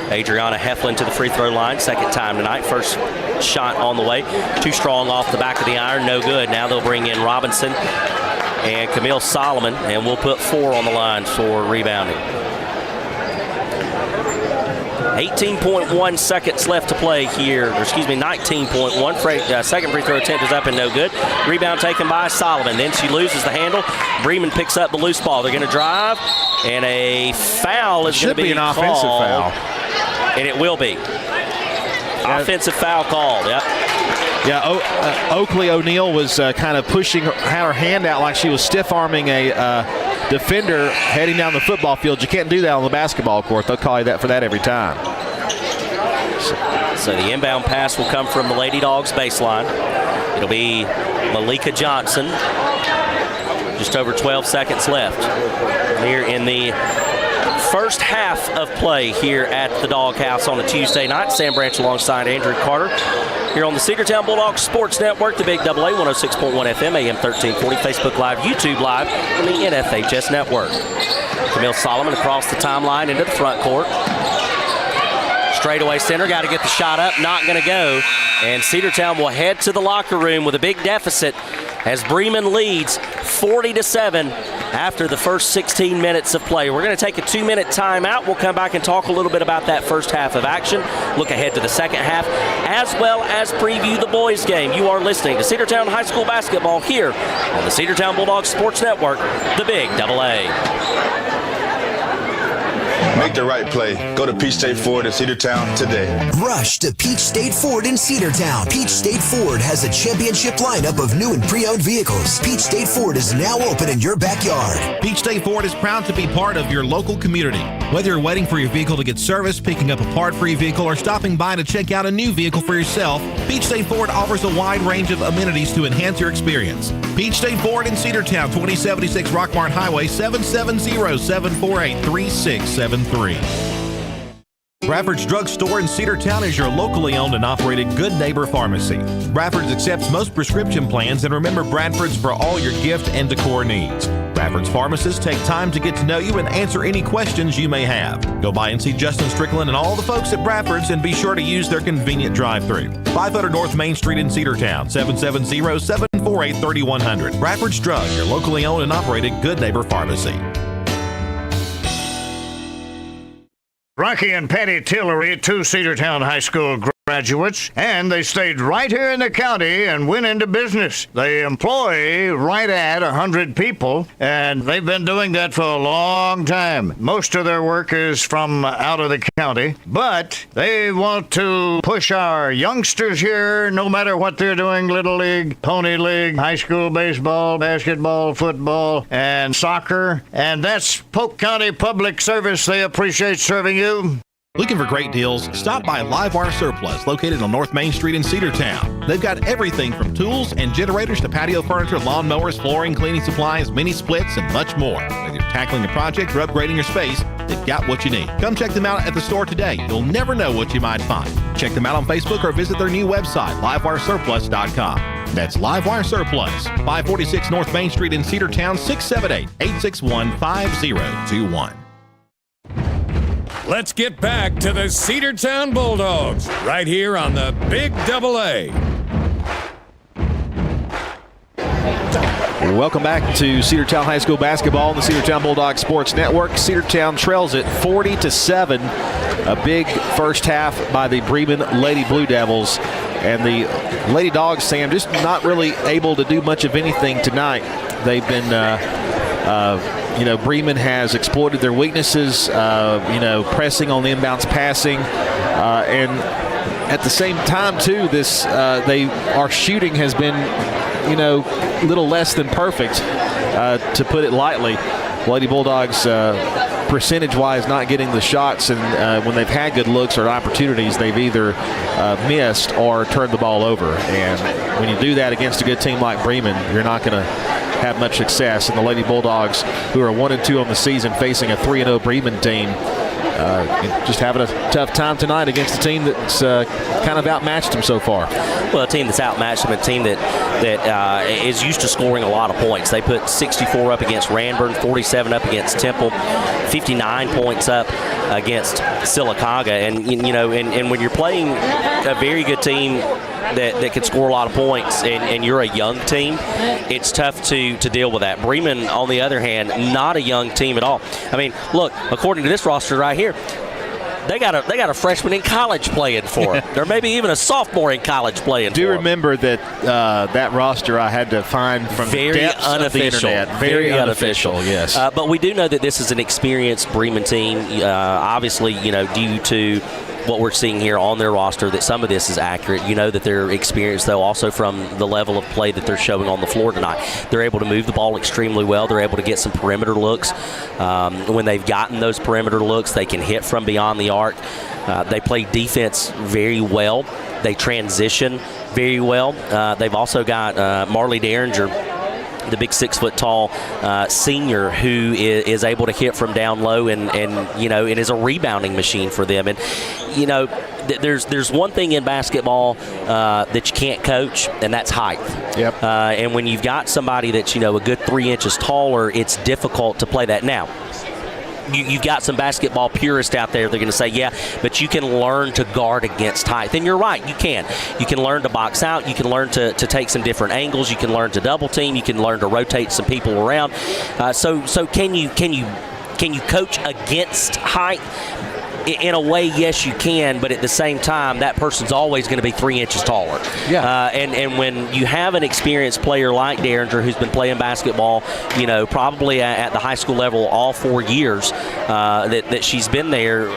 Adriana Heflin to the free throw line, second time tonight. First shot on the way. Too strong off the back of the iron, no good. Now they'll bring in Robinson and Camille Solomon, and we'll put 4 on the line for rebounding. 18.1 seconds left to play here, 19.1. Second free throw attempt is up and no good. Rebound taken by Solomon. Then she loses the handle. Bremen picks up the loose ball. They're going to drive, and a foul is going to be an called. Offensive foul. And it will be. Offensive foul called, yep. Yeah, Oakley O'Neill was kind of had her hand out like she was stiff-arming a defender heading down the football field. You can't do that on the basketball court. They'll call you that for that every time. So the inbound pass will come from the Lady Dogs baseline. It'll be Malika Johnson. Just over 12 seconds left here in the first half of play here at the Doghouse on a Tuesday night. Sam Branch alongside Andrew Carter here on the Cedartown Bulldogs Sports Network, the Big AA, 106.1 FM, AM 1340, Facebook Live, YouTube Live, and the NFHS Network. Camille Solomon across the timeline into the front court. Straightaway center, got to get the shot up, not going to go. And Cedartown will head to the locker room with a big deficit as Bremen leads 40-7 after the first 16 minutes of play. We're going to take a 2-minute timeout. We'll come back and talk a little bit about that first half of action, look ahead to the second half, as well as preview the boys' game. You are listening to Cedartown High School basketball here on the Cedartown Bulldogs Sports Network, the Big AA. Make the right play. Go to Peach State Ford in Cedartown today. Rush to Peach State Ford in Cedartown. Peach State Ford has a championship lineup of new and pre-owned vehicles. Peach State Ford is now open in your backyard. Peach State Ford is proud to be part of your local community. Whether you're waiting for your vehicle to get serviced, picking up a part for your vehicle, or stopping by to check out a new vehicle for yourself, Peach State Ford offers a wide range of amenities to enhance your experience. Peach State Ford in Cedartown, 2076 Rockmart Highway, 770-748-3673. Bradford's Drug Store in Cedartown is your locally owned and operated Good Neighbor Pharmacy. Bradford's accepts most prescription plans, and remember Bradford's for all your gift and decor needs. Bradford's pharmacists take time to get to know you and answer any questions you may have. Go by and see Justin Strickland and all the folks at Bradford's, and be sure to use their convenient drive-thru. 500 North Main Street in Cedartown, 770-748-3100. Bradford's Drug, your locally owned and operated Good Neighbor Pharmacy. Rocky and Patty Tillery, two Cedartown High School graduates, and they stayed right here in the county and went into business. They employ right at 100 people, and they've been doing that for a long time. Most of their work is from out of the county, but they want to push our youngsters here, no matter what they're doing, Little League, Pony League, high school baseball, basketball, football, and soccer, and that's Polk County Public Service. They appreciate serving you. Looking for great deals? Stop by Livewire Surplus, located on North Main Street in Cedartown. They've got everything from tools and generators to patio furniture, lawn mowers, flooring, cleaning supplies, mini splits, and much more. Whether you're tackling a project or upgrading your space, they've got what you need. Come check them out at the store today. You'll never know what you might find. Check them out on Facebook or visit their new website, livewiresurplus.com. That's Livewire Surplus, 546 North Main Street in Cedartown, 678-861-5021. Let's get back to the Cedartown Bulldogs right here on the Big Double A. Welcome back to Cedartown High School basketball on the Cedartown Bulldogs Sports Network. Cedartown trails it 40-7. A big first half by the Bremen Lady Blue Devils. And the Lady Dogs, Sam, just not really able to do much of anything tonight. They've been Bremen has exploited their weaknesses, pressing on the inbounds passing. And at the same time, too, our shooting has been, little less than perfect, to put it lightly. Lady Bulldogs, percentage-wise, not getting the shots, and when they've had good looks or opportunities, they've either missed or turned the ball over. And when you do that against a good team like Bremen, you're not going to have much success. And the Lady Bulldogs, who are 1-2 on the season, facing a 3-0 Bremen team, just having a tough time tonight against a team that's kind of outmatched them so far. Well, a team that's outmatched them, a team that is used to scoring a lot of points. They put 64 up against Ranburn, 47 up against Temple, 59 points up against Sylacauga. And when you're playing a very good team that can score a lot of points, and you're a young team, it's tough to deal with that. Bremen, on the other hand, not a young team at all. I mean, look, according to this roster right here, they got a freshman in college playing for them. There may be even a sophomore in college playing for them. Do remember that that roster I had to find from very the depths unofficial. of the internet. Very unofficial, yes. But we do know that this is an experienced Bremen team. Obviously, due to what we're seeing here on their roster, that some of this is accurate. You know that they're experienced, though, also from the level of play that they're showing on the floor tonight. They're able to move the ball extremely well. They're able to get some perimeter looks. When they've gotten those perimeter looks, they can hit from beyond the arc. They play defense very well. They transition very well. They've also got Marley Derringer, the big 6-foot-tall senior, who is able to hit from down low and is a rebounding machine for them. And there's one thing in basketball that you can't coach, and that's height. Yep. And when you've got somebody that's a good 3 inches taller, it's difficult to play that. Now, you've got some basketball purists out there. They're going to say, yeah, but you can learn to guard against height. And you're right, you can. You can learn to box out. You can learn to take some different angles. You can learn to double team. You can learn to rotate some people around. So can you coach against height? In a way, yes, you can, but at the same time, that person's always going to be 3 inches taller. Yeah. And when you have an experienced player like Derringer, who's been playing basketball, probably at the high school level all 4 years that she's been there,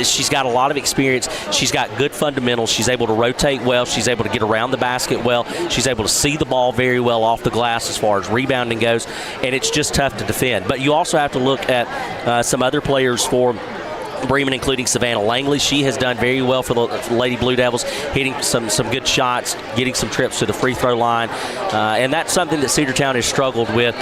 she's got a lot of experience. She's got good fundamentals. She's able to rotate well. She's able to get around the basket well. She's able to see the ball very well off the glass as far as rebounding goes, and it's just tough to defend. But you also have to look at some other players for Bremen, including Savannah Langley. She has done very well for the Lady Blue Devils, hitting some good shots, getting some trips to the free throw line. And that's something that Cedartown has struggled with,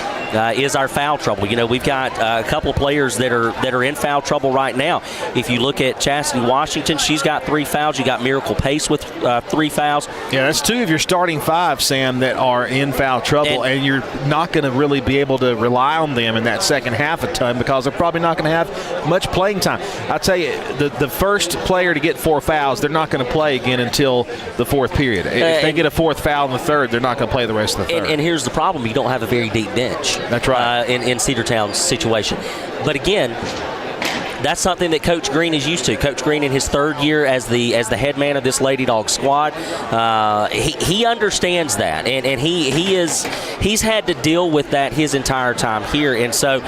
is our foul trouble. We've got a couple of players that are in foul trouble right now. If you look at Chastity Washington, she's got 3 fouls. You got Miracle Pace with 3 fouls. Yeah, that's 2 of your starting 5, Sam, that are in foul trouble, and you're not going to really be able to rely on them in that second half a ton because they're probably not going to have much playing time. I'll tell you, the first player to get 4 fouls, they're not going to play again until the 4th period. If they get a 4th foul in the 3rd, they're not going to play the rest of the 3rd. And here's the problem. You don't have a very deep bench. That's right. In Cedartown's situation. But again, that's something that Coach Green is used to. Coach Green, in his 3rd year as the head man of this Lady Dog squad, he understands that, and he's had to deal with that his entire time here, and so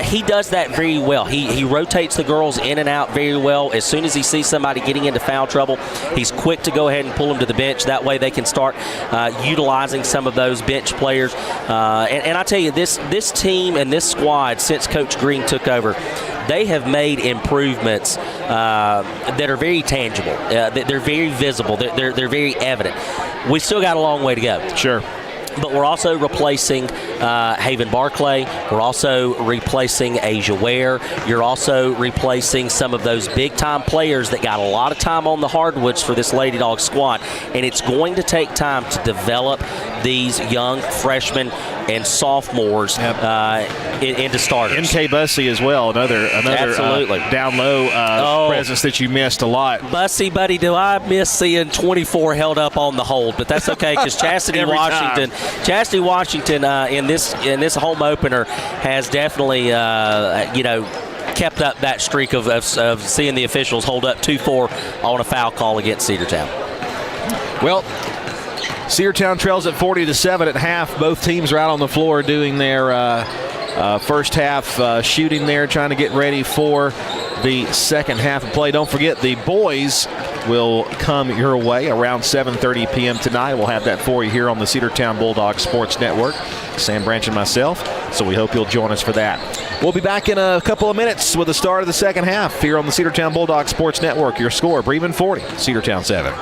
he does that very well. He rotates the girls in and out very well. As soon as he sees somebody getting into foul trouble, he's quick to go ahead and pull them to the bench. That way they can start utilizing some of those bench players. And I tell you, this team and this squad, since Coach Green took over, they have made improvements that are very tangible. They're very visible. They're very evident. We still got a long way to go. Sure. But we're also replacing Haven Barclay. We're also replacing Asia Ware. You're also replacing some of those big-time players that got a lot of time on the hardwoods for this Lady Dog squad. And it's going to take time to develop these young freshmen and sophomores into starters. MK Bussey as well, another Absolutely. Down low presence that you missed a lot. Bussey, buddy, do I miss seeing 24 held up on the hold? But that's okay, because Chastity Washington in this home opener has definitely kept up that streak of seeing the officials hold up 2-4 on a foul call against Cedartown. Well, Cedartown trails at 40-7 at half. Both teams are out on the floor doing their first half shooting there, trying to get ready for the second half of play. Don't forget, the boys will come your way around 7:30 p.m. tonight. We'll have that for you here on the Cedartown Bulldogs Sports Network. Sam Branch and myself, so we hope you'll join us for that. We'll be back in a couple of minutes with the start of the second half here on the Cedartown Bulldogs Sports Network. Your score, Bremen 40, Cedartown 7.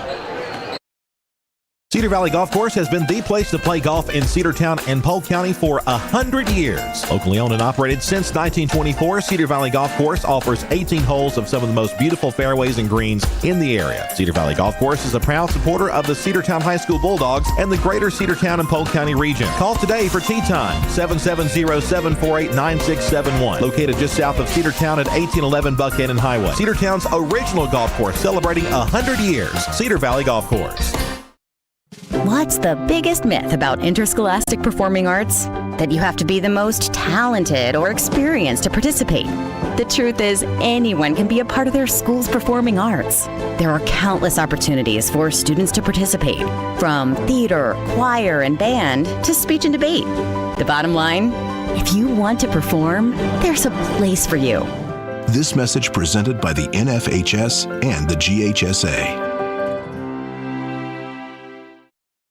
Cedar Valley Golf Course has been the place to play golf in Cedartown and Polk County for 100 years. Locally owned and operated since 1924, Cedar Valley Golf Course offers 18 holes of some of the most beautiful fairways and greens in the area. Cedar Valley Golf Course is a proud supporter of the Cedartown High School Bulldogs and the greater Cedartown and Polk County region. Call today for tee time, 770-748-9671. Located just south of Cedartown at 1811 Buckhannon Highway. Cedartown's original golf course celebrating 100 years. Cedar Valley Golf Course. What's the biggest myth about interscholastic performing arts? That you have to be the most talented or experienced to participate. The truth is, anyone can be a part of their school's performing arts. There are countless opportunities for students to participate, from theater, choir, and band to speech and debate. The bottom line, if you want to perform, there's a place for you. This message presented by the NFHS and the GHSA.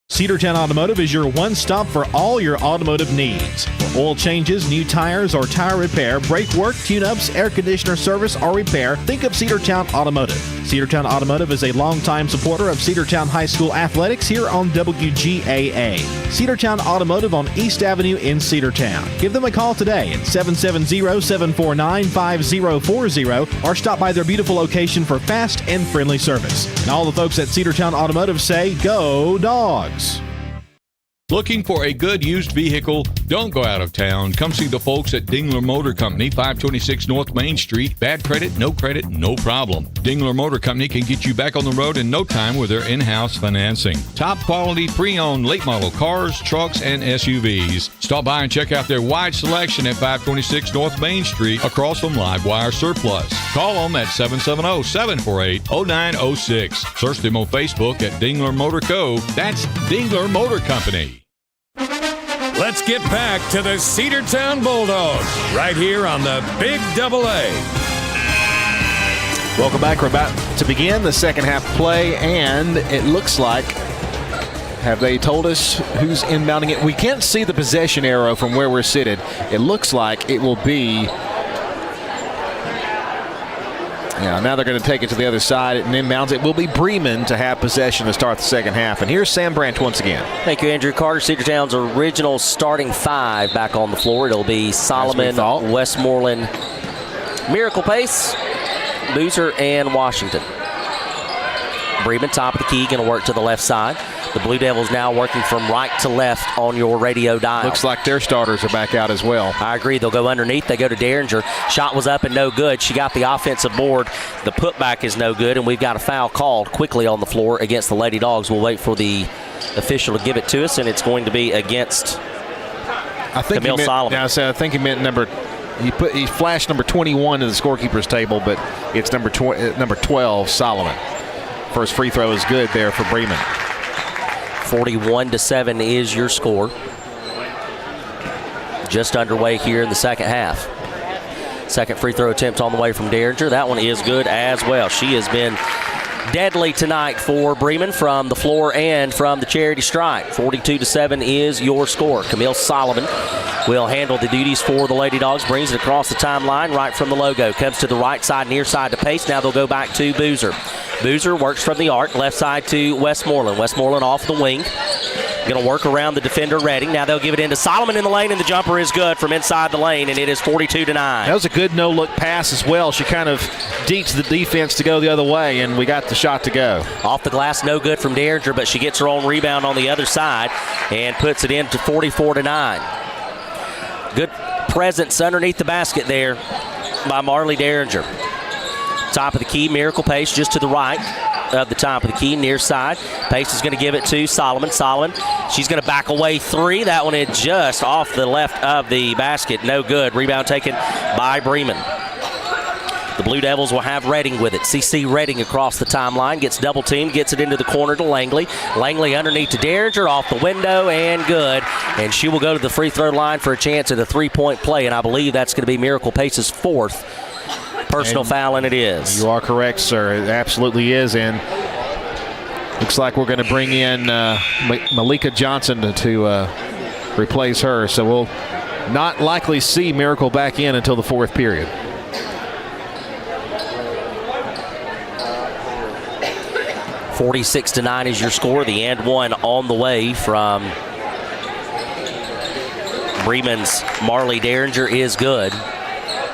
Cedartown Automotive is your one-stop for all your automotive needs. For oil changes, new tires, or tire repair, brake work, tune-ups, air conditioner service, or repair, think of Cedartown Automotive. Cedartown Automotive is a longtime supporter of Cedartown High School athletics here on WGAA. Cedartown Automotive on East Avenue in Cedartown. Give them a call today at 770-749-5040 or stop by their beautiful location for fast and friendly service. And all the folks at Cedartown Automotive say, go Dogs! Looking for a good used vehicle? Don't go out of town. Come see the folks at Dingler Motor Company, 526 North Main Street. Bad credit, no problem. Dingler Motor Company can get you back on the road in no time with their in-house financing. Top quality pre-owned late model cars, trucks, and SUVs. Stop by and check out their wide selection at 526 North Main Street across from Livewire Surplus. Call them at 770-748-0906. Search them on Facebook at Dingler Motor Co. That's Dingler Motor Company. Let's get back to the Cedartown Bulldogs right here on the Big Double A. Welcome back. We're about to begin the second half play, and it looks like, have they told us who's inbounding it? We can't see the possession arrow from where we're seated. It looks like it will be Yeah, now they're going to take it to the other side and inbounds. It will be Bremen to have possession to start the second half. And here's Sam Branch once again. Thank you, Andrew Carter. Cedartown's original starting 5 back on the floor. It'll be Solomon, Westmoreland, Miracle Pace, Boozer, and Washington. Bremen, top of the key, going to work to the left side. The Blue Devils now working from right to left on your radio dial. Looks like their starters are back out as well. I agree. They'll go underneath. They go to Derringer. Shot was up and no good. She got the offensive board. The putback is no good, and we've got a foul called quickly on the floor against the Lady Dogs. We'll wait for the official to give it to us, and it's going to be against Camille Solomon. I think he meant number. He flashed number 21 to the scorekeeper's table, but it's number 12, Solomon. First free throw is good there for Bremen. 41-7 is your score. Just underway here in the second half. Second free throw attempt on the way from Derringer. That one is good as well. She has been deadly tonight for Bremen from the floor and from the charity stripe. 42-7 is your score. Camille Solomon will handle the duties for the Lady Dogs. Brings it across the timeline right from the logo. Comes to the right side, near side to Pace. Now they'll go back to Boozer. Boozer works from the arc, left side to Westmoreland. Westmoreland off the wing. Going to work around the defender Redding. Now they'll give it into Solomon in the lane, and the jumper is good from inside the lane, and it is 42-9. That was a good no-look pass as well. She kind of deets the defense to go the other way, and we got the shot to go. Off the glass, no good from Derringer, but she gets her own rebound on the other side and puts it into 44-9. Good presence underneath the basket there by Marley Derringer. Top of the key, Miracle Pace just to the right of the top of the key, near side. Pace is going to give it to Solomon. Solomon, she's going to back away 3. That one is just off the left of the basket. No good. Rebound taken by Bremen. The Blue Devils will have Redding with it. CC Redding across the timeline. Gets double teamed. Gets it into the corner to Langley. Langley underneath to Derringer. Off the window and good. And she will go to the free throw line for a chance at a 3-point play. And I believe that's going to be Miracle Pace's 4th personal foul, and it is. You are correct, sir. It absolutely is. And looks like we're going to bring in Malika Johnson to replace her. So we'll not likely see Miracle back in until the 4th period. (46-9) is your score. The and one on the way from Bremen's Marley Derringer is good.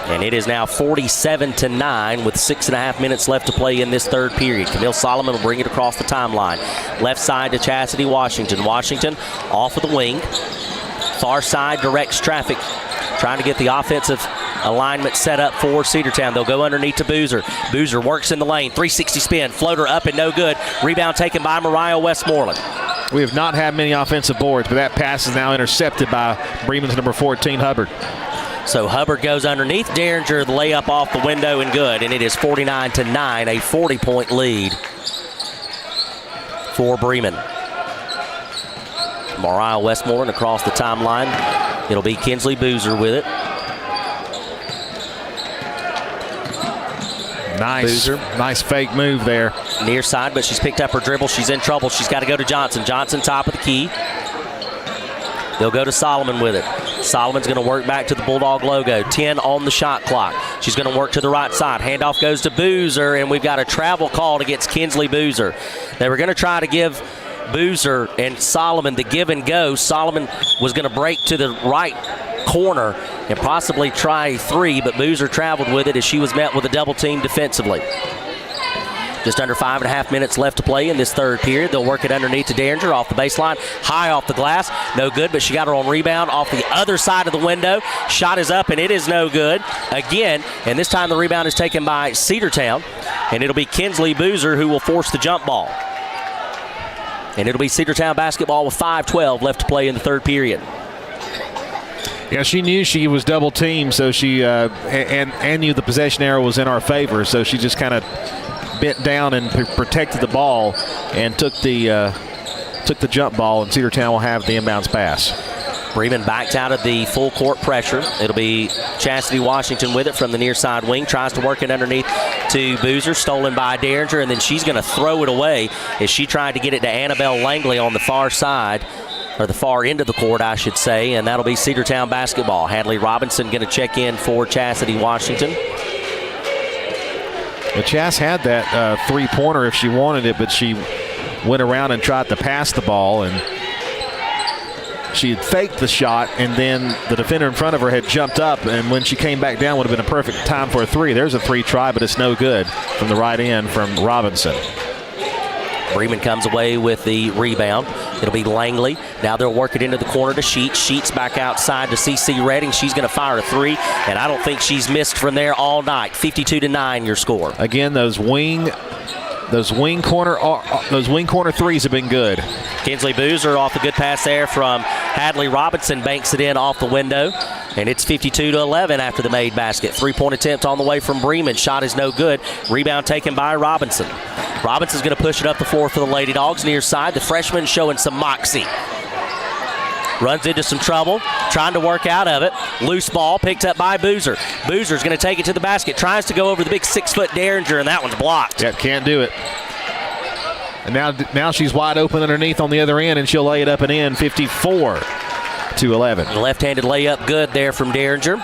And it is now 47-9 with 6.5 minutes left to play in this third period. Camille Solomon will bring it across the timeline. Left side to Chastity Washington. Washington off of the wing. Far side directs traffic. Trying to get the offensive alignment set up for Cedartown. They'll go underneath to Boozer. Boozer works in the lane. 360 spin. Floater up and no good. Rebound taken by Mariah Westmoreland. We have not had many offensive boards, but that pass is now intercepted by Bremen's number 14, Hubbard. So Hubbard goes underneath Derringer, the layup off the window and good, and it is 49-9, a 40-point lead for Bremen. Mariah Westmoreland across the timeline. It'll be Kinsley Boozer with it. Nice fake move there. Near side, but she's picked up her dribble. She's in trouble. She's got to go to Johnson. Johnson top of the key. They'll go to Solomon with it. Solomon's going to work back to the Bulldog logo. 10 on the shot clock. She's going to work to the right side. Handoff goes to Boozer, and we've got a travel called against Kinsley Boozer. They were going to try to give Boozer and Solomon the give and go. Solomon was going to break to the right corner and possibly try a 3, but Boozer traveled with it as she was met with a double team defensively. Just under 5.5 minutes left to play in this third period. They'll work it underneath to Derringer off the baseline. High off the glass. No good, but she got her own rebound off the other side of the window. Shot is up, and it is no good. Again, and this time the rebound is taken by Cedartown, and it'll be Kinsley Boozer who will force the jump ball. And it'll be Cedartown basketball with 5:12 left to play in the third period. Yeah, she knew she was double teamed, so she and knew the possession arrow was in our favor, so she just kind of bent down and protected the ball and took the jump ball, and Cedartown will have the inbounds pass. Bremen backed out of the full court pressure. It'll be Chastity Washington with it from the near side wing. Tries to work it underneath to Boozer. Stolen by Derringer, and then she's going to throw it away as she tried to get it to Annabelle Langley on the far side, or the far end of the court, I should say, and that'll be Cedartown basketball. Hadley Robinson going to check in for Chastity Washington. Well, Chas had that three-pointer if she wanted it, but she went around and tried to pass the ball, and she had faked the shot, and then the defender in front of her had jumped up, and when she came back down would have been a perfect time for a three. There's a three try, but it's no good from the right end from Robinson. Bremen comes away with the rebound. It'll be Langley. Now they'll work it into the corner to Sheets. Sheets back outside to CC Redding. She's going to fire a three, and I don't think she's missed from there all night. 52-9 your score. Again, those wing corner threes have been good. Kinsley Boozer off a good pass there from Hadley Robinson, banks it in off the window, and it's 52-11 after the made basket. Three-point attempt on the way from Bremen. Shot is no good. Rebound taken by Robinson. Robinson's going to push it up the floor for the Lady Dogs near side. The freshman showing some moxie. Runs into some trouble, trying to work out of it. Loose ball picked up by Boozer. Boozer's going to take it to the basket. Tries to go over the big 6-foot Derringer, and that one's blocked. Yep, can't do it. And now she's wide open underneath on the other end, and she'll lay it up and in, 54-11. Left-handed layup good there from Derringer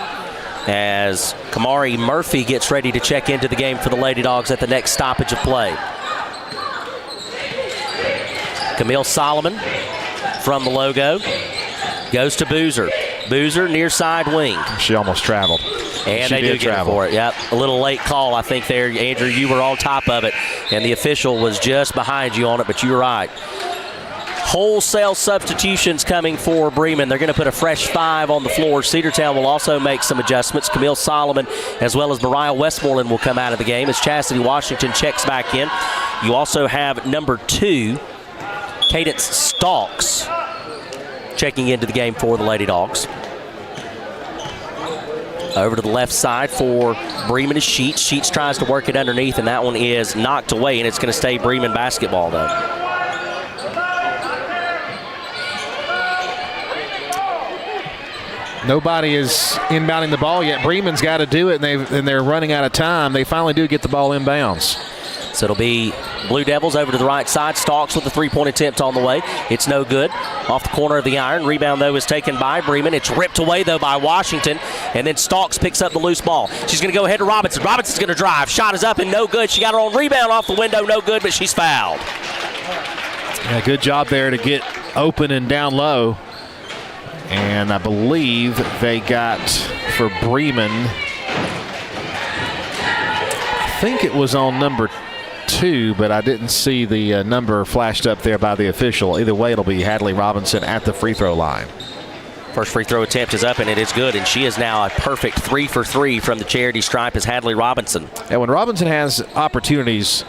as Kamari Murphy gets ready to check into the game for the Lady Dogs at the next stoppage of play. Camille Solomon from the logo goes to Boozer. Boozer near side wing. She almost traveled. And they do get it for it. Yep. A little late call, I think, there. Andrew, you were on top of it, and the official was just behind you on it, but you were right. Wholesale substitutions coming for Bremen. They're going to put a fresh 5 on the floor. Cedartown will also make some adjustments. Camille Solomon as well as Mariah Westmoreland will come out of the game as Chastity Washington checks back in. You also have number 2, Cadence Stalks, checking into the game for the Lady Dogs. Over to the left side for Bremen is Sheets. Sheets tries to work it underneath, and that one is knocked away, and it's going to stay Bremen basketball, though. Nobody is inbounding the ball yet. Bremen's got to do it, and they're running out of time. They finally do get the ball inbounds. So it'll be Blue Devils over to the right side. Stalks with the three-point attempt on the way. It's no good. Off the corner of the iron. Rebound, though, is taken by Bremen. It's ripped away, though, by Washington. And then Stalks picks up the loose ball. She's going to go ahead to Robinson. Robinson's going to drive. Shot is up and no good. She got her own rebound off the window. No good, but she's fouled. Yeah, good job there to get open and down low. And I believe they got for Bremen, I think it was on number 2, but I didn't see the number flashed up there by the official. Either way, it'll be Hadley Robinson at the free throw line. First free throw attempt is up, and it is good, and she is now a perfect 3 for 3 from the charity stripe as Hadley Robinson. And when Robinson has opportunities,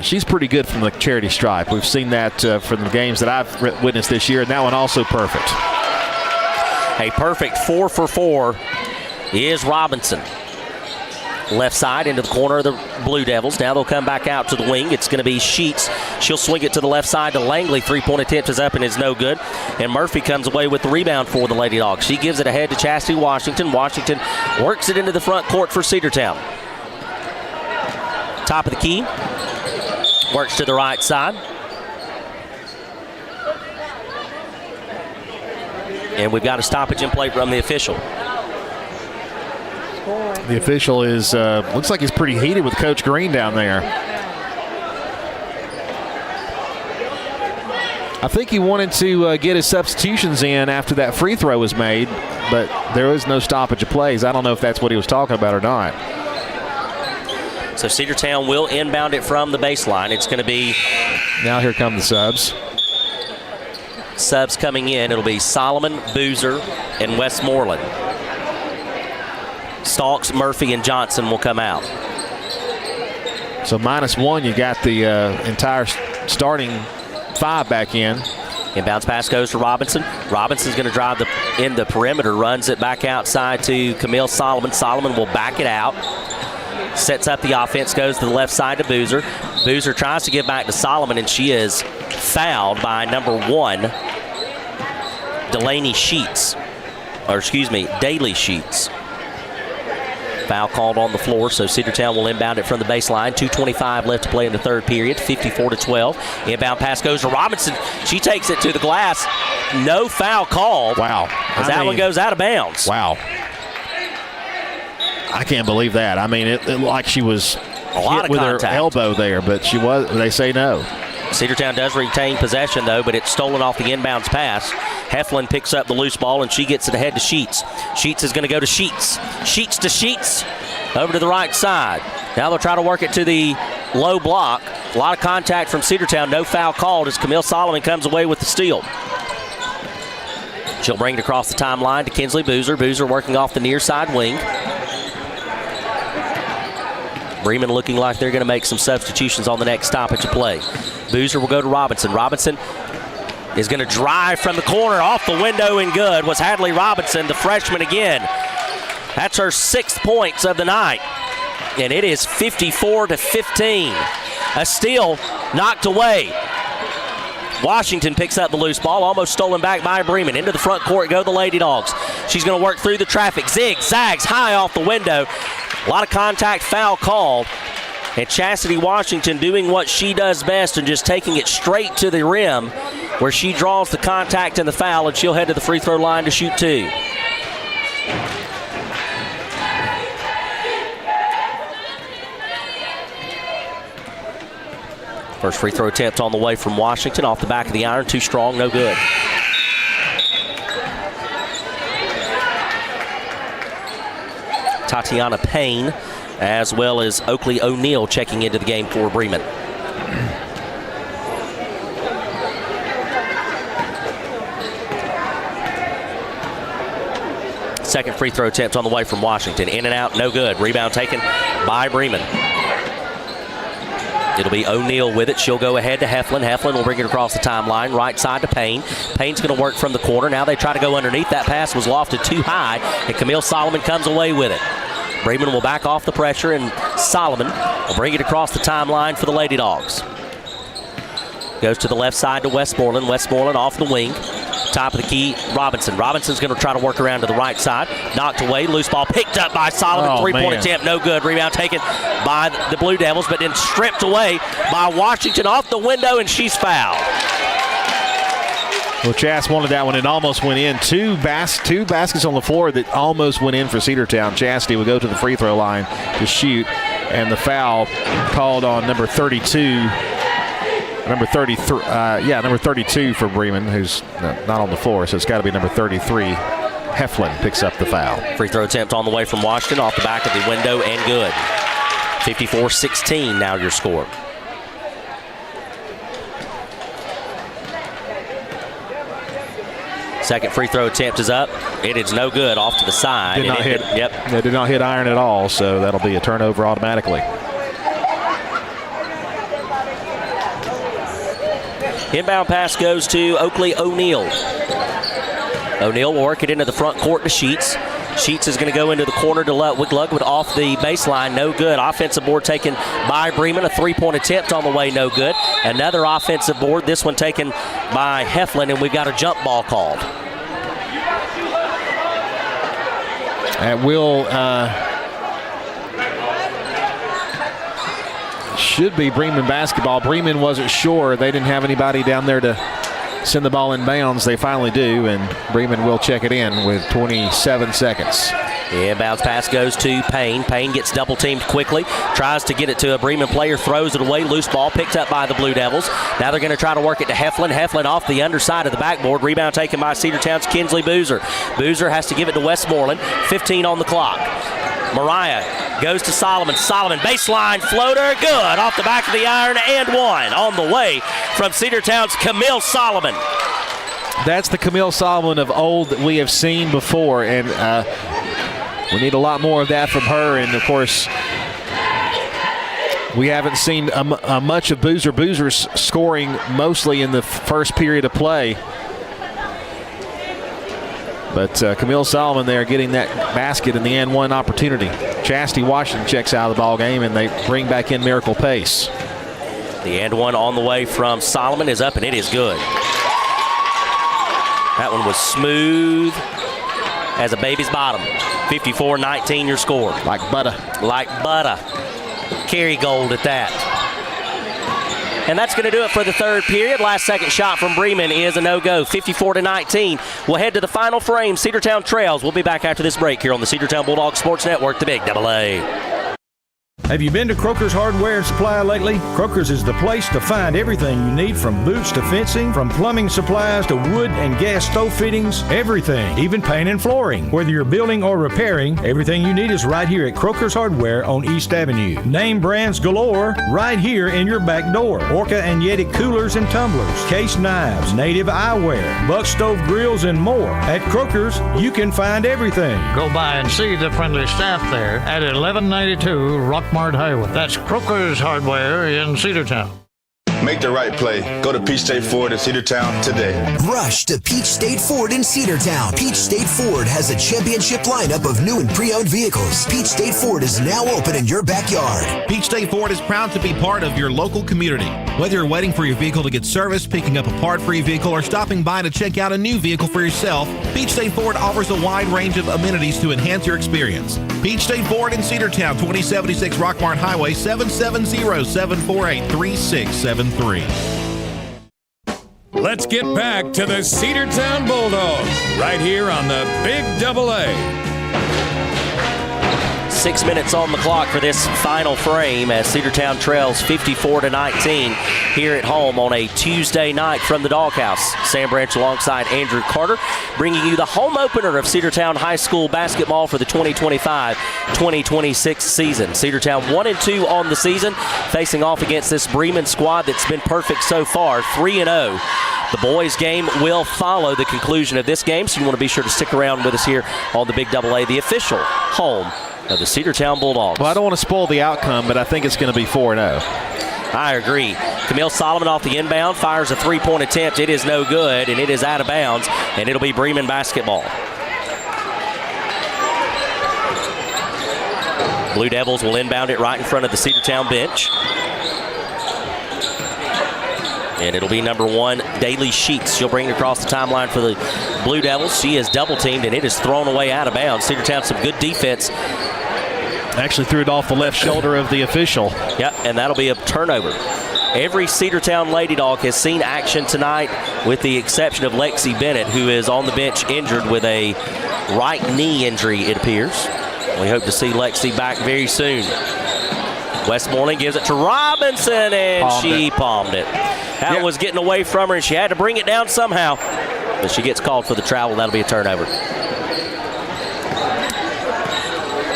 she's pretty good from the charity stripe. We've seen that from the games that I've witnessed this year, and that one also perfect. A perfect 4 for 4 is Robinson. Left side into the corner of the Blue Devils. Now they'll come back out to the wing. It's going to be Sheets. She'll swing it to the left side to Langley. Three-point attempt is up and is no good. And Murphy comes away with the rebound for the Lady Dogs. She gives it ahead to Chastity Washington. Washington works it into the front court for Cedartown. Top of the key. Works to the right side. And we've got a stoppage in play from the official. The official is looks like he's pretty heated with Coach Green down there. I think he wanted to get his substitutions in after that free throw was made, but there is no stoppage of plays. I don't know if that's what he was talking about or not. So Cedartown will inbound it from the baseline. It's going to be... Now here come the subs. Subs coming in. It'll be Solomon, Boozer, and Westmoreland. Stalks, Murphy, and Johnson will come out. So -1, you got the entire starting 5 back in. Inbounds pass goes to Robinson. Robinson's going to drive in the perimeter, runs it back outside to Camille Solomon. Solomon will back it out. Sets up the offense, goes to the left side to Boozer. Boozer tries to get back to Solomon, and she is fouled by number 1, Daly Sheets. Foul called on the floor, so Cedartown will inbound it from the baseline. 2:25 left to play in the third period, 54-12. Inbound pass goes to Robinson. She takes it to the glass. No foul called. Wow. That one goes out of bounds. Wow. I can't believe that. I mean, it looked like she was hit with her elbow there, but they say no. Cedartown does retain possession, though, but it's stolen off the inbounds pass. Heflin picks up the loose ball, and she gets it ahead to Sheets. Sheets is going to go to Sheets. Sheets to Sheets. Over to the right side. Now they'll try to work it to the low block. A lot of contact from Cedartown. No foul called as Camille Solomon comes away with the steal. She'll bring it across the timeline to Kinsley Boozer. Boozer working off the near side wing. Bremen looking like they're going to make some substitutions on the next stoppage of play. Boozer will go to Robinson. Robinson is going to drive from the corner off the window and good. Was Hadley Robinson, the freshman again. That's her 6th points of the night. And it is 54-15. A steal knocked away. Washington picks up the loose ball, almost stolen back by Bremen. Into the front court go the Lady Dogs. She's going to work through the traffic. Zigzags high off the window. A lot of contact, foul called. And Chastity Washington doing what she does best and just taking it straight to the rim where she draws the contact and the foul, and she'll head to the free throw line to shoot 2. First free throw attempt on the way from Washington off the back of the iron. Too strong, no good. Tatiana Payne, as well as Oakley O'Neill checking into the game for Bremen. Second free throw attempt on the way from Washington. In and out, no good. Rebound taken by Bremen. It'll be O'Neill with it. She'll go ahead to Heflin. Heflin will bring it across the timeline, right side to Payne. Payne's going to work from the corner. Now they try to go underneath. That pass was lofted too high, and Camille Solomon comes away with it. Bremen will back off the pressure, and Solomon will bring it across the timeline for the Lady Dogs. Goes to the left side to Westmoreland. Westmoreland off the wing. Top of the key, Robinson. Robinson's going to try to work around to the right side. Knocked away. Loose ball picked up by Solomon. Three-point attempt. No good. Rebound taken by the Blue Devils, but then stripped away by Washington off the window, and she's fouled. Well, Chas wanted that one. It almost went in. Two baskets on the floor that almost went in for Cedartown. Chastity will go to the free throw line to shoot, and the foul called on number 32. Number 33, number 32 for Bremen, who's not on the floor, so it's got to be number 33. Heflin picks up the foul. Free throw attempt on the way from Washington, off the back of the window, and good. 54-16 now your score. Second free throw attempt is up. It is no good, off to the side. Did not hit. Yep. They did not hit iron at all, so that'll be a turnover automatically. Inbound pass goes to Oakley O'Neill. O'Neill will work it into the front court to Sheets. Sheets is going to go into the corner to Ludwig off the baseline. No good. Offensive board taken by Bremen. A three-point attempt on the way. No good. Another offensive board. This one taken by Heflin, and we've got a jump ball called. That will should be Bremen basketball. Bremen wasn't sure. They didn't have anybody down there to send the ball in bounds. They finally do, and Bremen will check it in with 27 seconds. The inbounds pass goes to Payne. Payne gets double teamed quickly, tries to get it to a Bremen player, throws it away. Loose ball picked up by the Blue Devils. Now they're going to try to work it to Heflin. Heflin off the underside of the backboard. Rebound taken by Cedartown's Kinsley Boozer. Boozer has to give it to Westmoreland. 15 on the clock. Mariah goes to Solomon. Solomon, baseline floater, good. Off the back of the iron, and one on the way from Cedartown's Camille Solomon. That's the Camille Solomon of old that we have seen before, and we need a lot more of that from her. And, of course, we haven't seen much of Boozer. Boozer's scoring mostly in the first period of play. But Camille Solomon there getting that basket in the and one opportunity. Chastity Washington checks out of the ball game, and they bring back in Miracle Pace. The and one on the way from Solomon is up, and it is good. That one was smooth as a baby's bottom. 54-19 your score. Like butter. Like butter. Kerrygold at that. And that's going to do it for the third period. Last second shot from Bremen is a no-go. 54-19. We'll head to the final frame. Cedartown trails. We'll be back after this break here on the Cedartown Bulldogs Sports Network, the Big Double A. Have you been to Croker's Hardware and Supply lately? Croker's is the place to find everything you need, from boots to fencing, from plumbing supplies to wood and gas stove fittings, everything, even paint and flooring. Whether you're building or repairing, everything you need is right here at Croker's Hardware on East Avenue. Name brands galore right here in your back door. Orca and Yeti coolers and tumblers, case knives, native eyewear, buck stove grills, and more. At Croker's, you can find everything. Go by and see the friendly staff there at 1192 Rockmart Highway. That's Croker's Hardware in Cedartown. Make the right play. Go to Peach State Ford in Cedartown today. Rush to Peach State Ford in Cedartown. Peach State Ford has a championship lineup of new and pre-owned vehicles. Peach State Ford is now open in your backyard. Peach State Ford is proud to be part of your local community. Whether you're waiting for your vehicle to get serviced, picking up a part for your vehicle, or stopping by to check out a new vehicle for yourself, Peach State Ford offers a wide range of amenities to enhance your experience. Peach State Ford in Cedartown, 2076 Rockmart Highway, 770-748-3673. Let's get back to the Cedartown Bulldogs right here on the Big Double A. 6 minutes on the clock for this final frame as Cedartown trails 54-19 here at home on a Tuesday night from the Doghouse. Sam Branch alongside Andrew Carter, bringing you the home opener of Cedartown High School basketball for the 2025-2026 season. Cedartown 1-2 on the season, facing off against this Bremen squad that's been perfect so far, 3-0. The boys' game will follow the conclusion of this game, so you want to be sure to stick around with us here on the Big Double A, the official home of the Cedartown Bulldogs. Well, I don't want to spoil the outcome, but I think it's going to be 4-0. I agree. Camille Solomon off the inbound fires a three-point attempt. It is no good, and it is out of bounds, and it'll be Bremen basketball. Blue Devils will inbound it right in front of the Cedartown bench. And it'll be number 1, Daly Sheets. She'll bring it across the timeline for the Blue Devils. She is double-teamed, and it is thrown away out of bounds. Cedartown, some good defense. Actually threw it off the left shoulder of the official. Yep, and that'll be a turnover. Every Cedartown Lady Dog has seen action tonight, with the exception of Lexi Bennett, who is on the bench injured with a right knee injury, it appears. We hope to see Lexi back very soon. Westmoreland gives it to Robinson, and she palmed it. That was getting away from her, and she had to bring it down somehow. But she gets called for the travel. That'll be a turnover.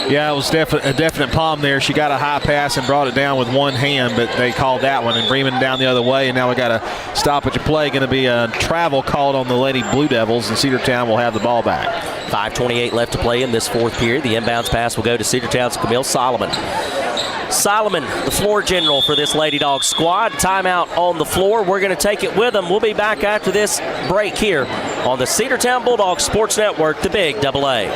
Yeah, it was a definite palm there. She got a high pass and brought it down with one hand, but they called that one, and Bremen down the other way, and now we got a stoppage of play. Going to be a travel called on the Lady Blue Devils, and Cedartown will have the ball back. 5:28 left to play in this fourth period. The inbounds pass will go to Cedartown's Camille Solomon. Solomon, the floor general for this Lady Dog squad. Timeout on the floor. We're going to take it with them. We'll be back after this break here on the Cedartown Bulldogs Sports Network, the Big Double A.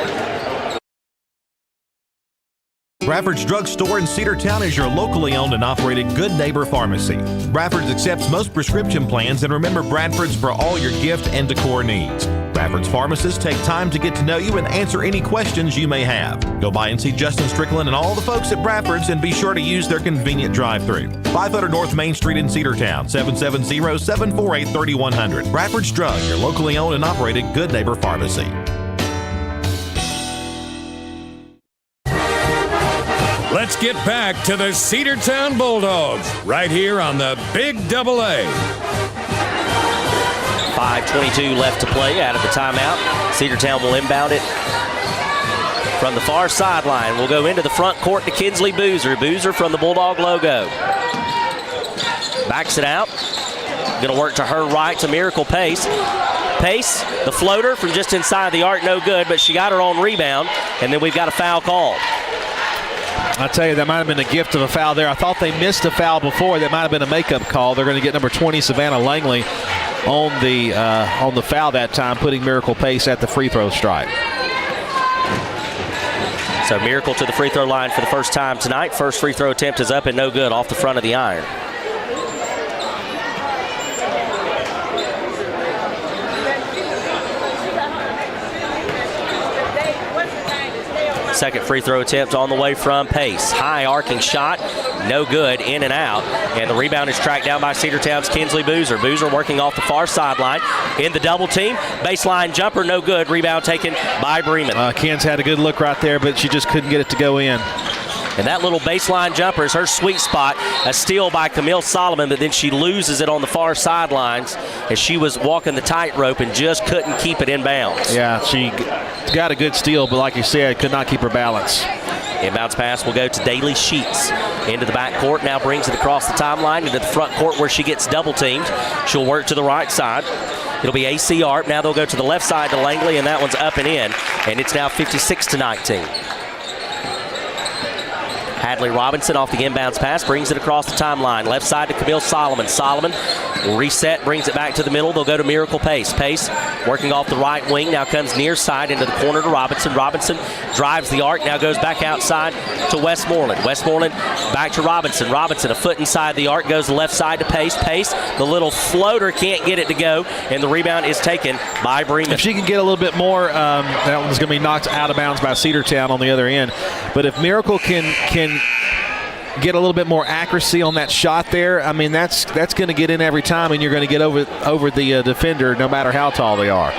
Bradford's Drug Store in Cedartown is your locally owned and operated Good Neighbor Pharmacy. Bradford's accepts most prescription plans, and remember, Bradford's for all your gift and decor needs. Bradford's pharmacists take time to get to know you and answer any questions you may have. Go by and see Justin Strickland and all the folks at Bradford's, and be sure to use their convenient drive-thru. 500 North Main Street in Cedartown, 770-748-3100. Bradford's Drug, your locally owned and operated Good Neighbor Pharmacy. Let's get back to the Cedartown Bulldogs right here on the Big Double A. 5:22 left to play out of the timeout. Cedartown will inbound it from the far sideline. We'll go into the front court to Kinsley Boozer. Boozer from the Bulldog logo. Backs it out. Going to work to her right to Miracle Pace. Pace, the floater from just inside the arc, no good, but she got her own rebound, and then we've got a foul call. I tell you, that might have been a gift of a foul there. I thought they missed a foul before. That might have been a makeup call. They're going to get number 20, Savannah Langley, on the foul that time, putting Miracle Pace at the free throw stripe. So Miracle to the free throw line for the first time tonight. First free throw attempt is up and no good off the front of the iron. Second free throw attempt on the way from Pace. High arcing shot, no good, in and out. And the rebound is tracked down by Cedartown's Kinsley Boozer. Boozer working off the far sideline in the double team. Baseline jumper, no good. Rebound taken by Bremen. Ken's had a good look right there, but she just couldn't get it to go in. And that little baseline jumper is her sweet spot. A steal by Camille Solomon, but then she loses it on the far sidelines as she was walking the tightrope and just couldn't keep it in bounds. Yeah, she got a good steal, but like you said, could not keep her balance. Inbounds pass will go to Daly Sheets into the back court. Now brings it across the timeline into the front court where she gets double teamed. She'll work to the right side. It'll be AC Arp. Now they'll go to the left side to Langley, and that one's up and in. And it's now 56-19. Hadley Robinson off the inbounds pass, brings it across the timeline. Left side to Camille Solomon. Solomon will reset, brings it back to the middle. They'll go to Miracle Pace. Pace working off the right wing, now comes near side into the corner to Robinson. Robinson drives the arc, now goes back outside to Westmoreland. Westmoreland back to Robinson. Robinson a foot inside the arc, goes left side to Pace. Pace, the little floater, can't get it to go, and the rebound is taken by Bremen. If she can get a little bit more, that one's going to be knocked out of bounds by Cedartown on the other end. But if Miracle can get a little bit more accuracy on that shot there, I mean, that's going to get in every time, and you're going to get over the defender no matter how tall they are.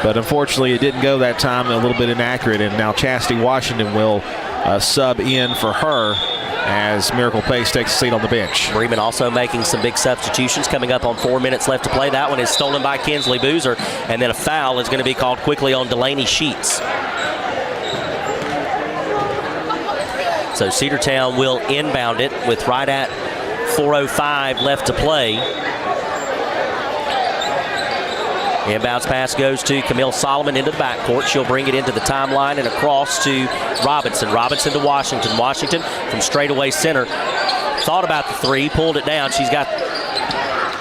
But unfortunately, it didn't go that time, a little bit inaccurate, and now Chastity Washington will sub in for her as Miracle Pace takes a seat on the bench. Bremen also making some big substitutions coming up on 4 minutes left to play. That one is stolen by Kinsley Boozer, and then a foul is going to be called quickly on Delaney Sheets. So Cedartown will inbound it with right at 4:05 left to play. Inbounds pass goes to Camille Solomon into the backcourt. She'll bring it into the timeline and across to Robinson. Robinson to Washington. Washington from straightaway center. Thought about the three, pulled it down. She's got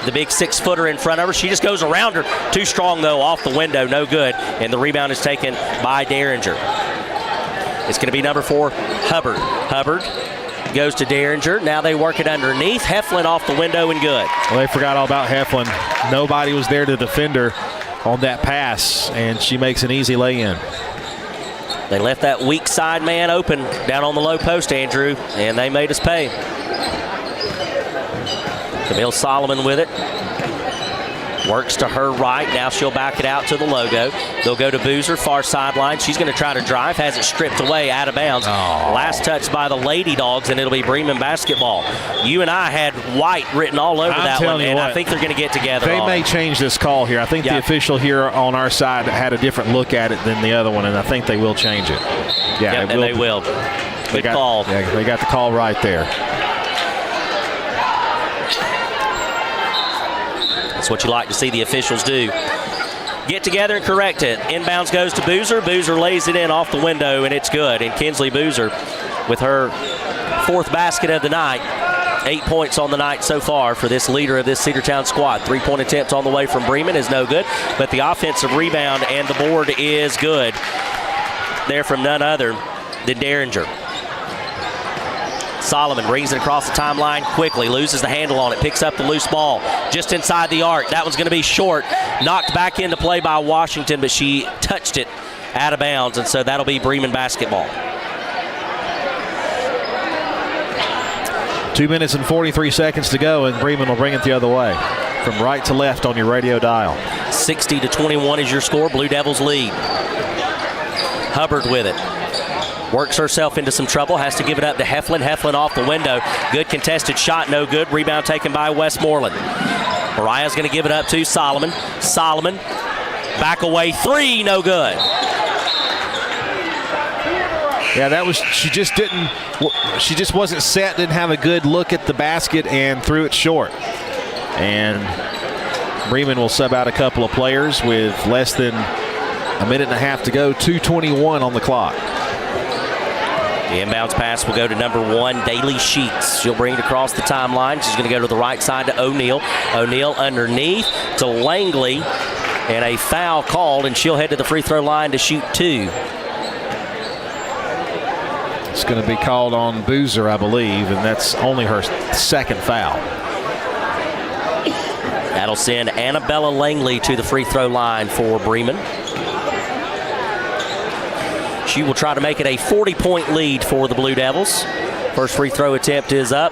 the big 6-footer in front of her. She just goes around her. Too strong, though, off the window. No good. And the rebound is taken by Derringer. It's going to be number 4, Hubbard. Hubbard goes to Derringer. Now they work it underneath. Heflin off the window and good. Well, they forgot all about Heflin. Nobody was there to defend her on that pass, and she makes an easy lay-in. They left that weak side man open down on the low post, Andrew, and they made us pay. Camille Solomon with it. Works to her right. Now she'll back it out to the logo. They'll go to Boozer, far sideline. She's going to try to drive. Has it stripped away, out of bounds. Last touch by the Lady Dogs, and it'll be Bremen basketball. You and I had white written all over that one, and I think they're going to get together. They may change this call here. I think the official here on our side had a different look at it than the other one, and I think they will change it. Yeah, and they will. Good call. Yeah, they got the call right there. That's what you like to see the officials do. Get together and correct it. Inbounds goes to Boozer. Boozer lays it in off the window, and it's good. And Kinsley Boozer with her 4th basket of the night. 8 points on the night so far for this leader of this Cedartown squad. 3-point attempt on the way from Bremen is no good, but the offensive rebound and the board is good. There from none other than Derringer. Solomon brings it across the timeline quickly, loses the handle on it, picks up the loose ball just inside the arc. That one's going to be short. Knocked back into play by Washington, but she touched it out of bounds, and so that'll be Bremen basketball. 2 minutes and 43 seconds to go, and Bremen will bring it the other way. From right to left on your radio dial. 60-21 is your score. Blue Devils lead. Hubbard with it. Works herself into some trouble. Has to give it up to Heflin. Heflin off the window. Good contested shot. No good. Rebound taken by Westmoreland. Mariah's going to give it up to Solomon. Solomon. Back away. 3. No good. Yeah, that was, she just wasn't set, didn't have a good look at the basket and threw it short. And Bremen will sub out a couple of players with less than a minute and a half to go. 2:21 on the clock. The inbounds pass will go to number 1, Daly Sheets. She'll bring it across the timeline. She's going to go to the right side to O'Neal. O'Neal underneath to Langley. And a foul called, and she'll head to the free throw line to shoot 2. It's going to be called on Boozer, I believe, and that's only her 2nd foul. That'll send Annabella Langley to the free throw line for Bremen. She will try to make it a 40-point lead for the Blue Devils. First free throw attempt is up,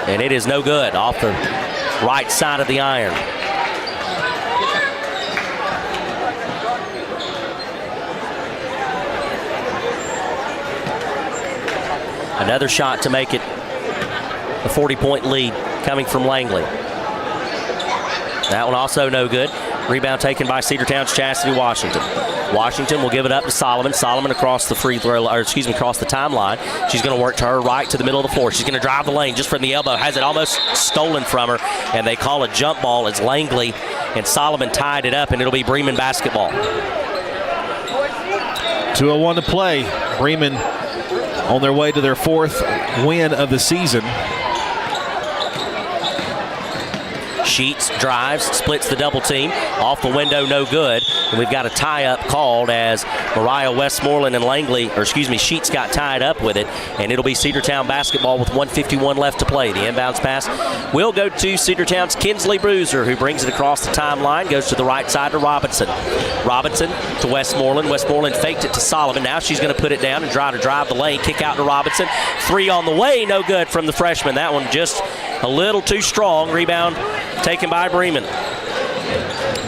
and it is no good off the right side of the iron. Another shot to make it a 40-point lead coming from Langley. That one also no good. Rebound taken by Cedartown's Chastity Washington. Washington will give it up to Solomon. Solomon across the across the timeline. She's going to work to her right to the middle of the floor. She's going to drive the lane just from the elbow. Has it almost stolen from her, and they call a jump ball as Langley and Solomon tied it up, and it'll be Bremen basketball. 2:01 to play. Bremen on their way to their 4th win of the season. Sheets drives, splits the double team. Off the window, no good. And we've got a tie-up called as Mariah Westmoreland and Sheets got tied up with it. And it'll be Cedartown basketball with 1:51 left to play. The inbounds pass will go to Cedartown's Kinsley Bruiser, who brings it across the timeline, goes to the right side to Robinson. Robinson to Westmoreland. Westmoreland faked it to Solomon. Now she's going to put it down and try to drive the lane. Kick out to Robinson. 3 on the way, no good from the freshman. That one just a little too strong. Rebound taken by Bremen.